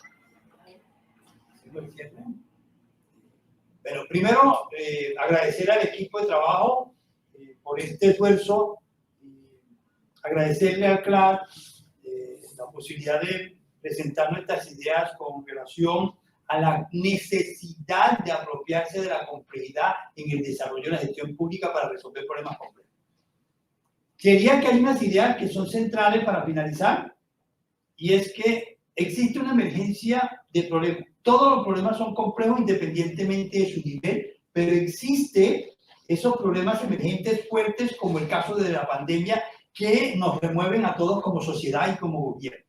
Bueno, primero, agradecer al equipo de trabajo por este esfuerzo, agradecerle al CLAD la posibilidad de presentar nuestras ideas con relación a la necesidad de apropiarse de la complejidad en el desarrollo de la gestión pública para resolver problemas complejos. Quería que hay unas ideas que son centrales para finalizar, y es que existe una emergencia de problemas. Todos los problemas son complejos independientemente de su nivel, pero existe esos problemas emergentes fuertes, como el caso de la pandemia, que nos remueven a todos como sociedad y como gobierno.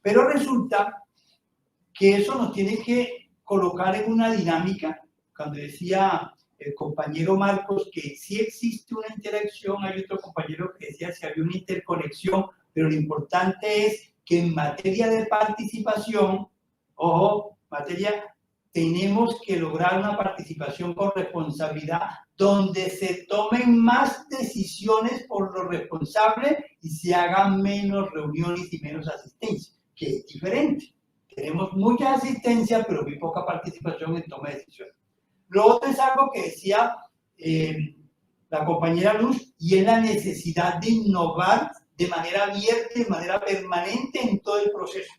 Pero resulta que eso nos tiene que colocar en una dinámica. Cuando decía el compañero Marcos que sí existe una interacción, hay otro compañero que decía si había una interconexión, pero lo importante es que en materia de participación, ojo, tenemos que lograr una participación con responsabilidad donde se tomen más decisiones por los responsables y se hagan menos reuniones y menos asistencia, que es diferente. Tenemos mucha asistencia, pero muy poca participación en toma de decisiones. Lo otro es algo que decía la compañera Luz, y es la necesidad de innovar de manera abierta y de manera permanente en todo el proceso.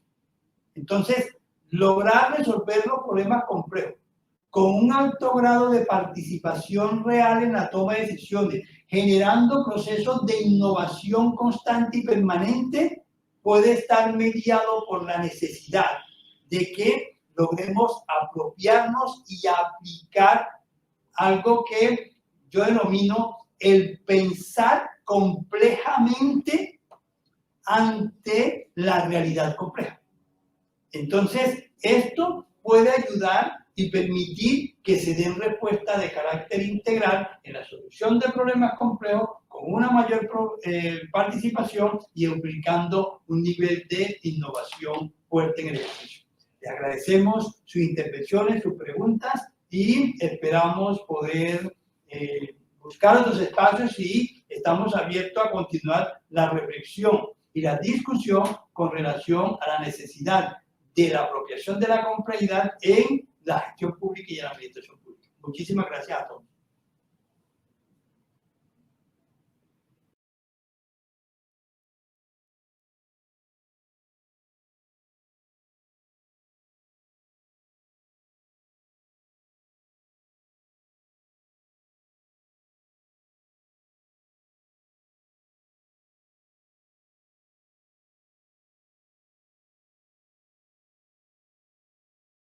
Entonces, lograr resolver los problemas complejos con un alto grado de participación real en la toma de decisiones, generando procesos de innovación constante y permanente, puede estar mediado por la necesidad de que logremos apropiarnos y aplicar algo que yo denomino el pensar complejamente ante la realidad compleja. Entonces, esto puede ayudar y permitir que se den respuestas de carácter integral en la solución de problemas complejos con una mayor participación y implicando un nivel de innovación fuerte en el ejercicio. Le agradecemos sus intervenciones, sus preguntas y esperamos poder buscar otros espacios y estamos abiertos a continuar la reflexión y la discusión con relación a la necesidad de la apropiación de la complejidad en la gestión pública y en la administración pública. Muchísimas gracias a todos.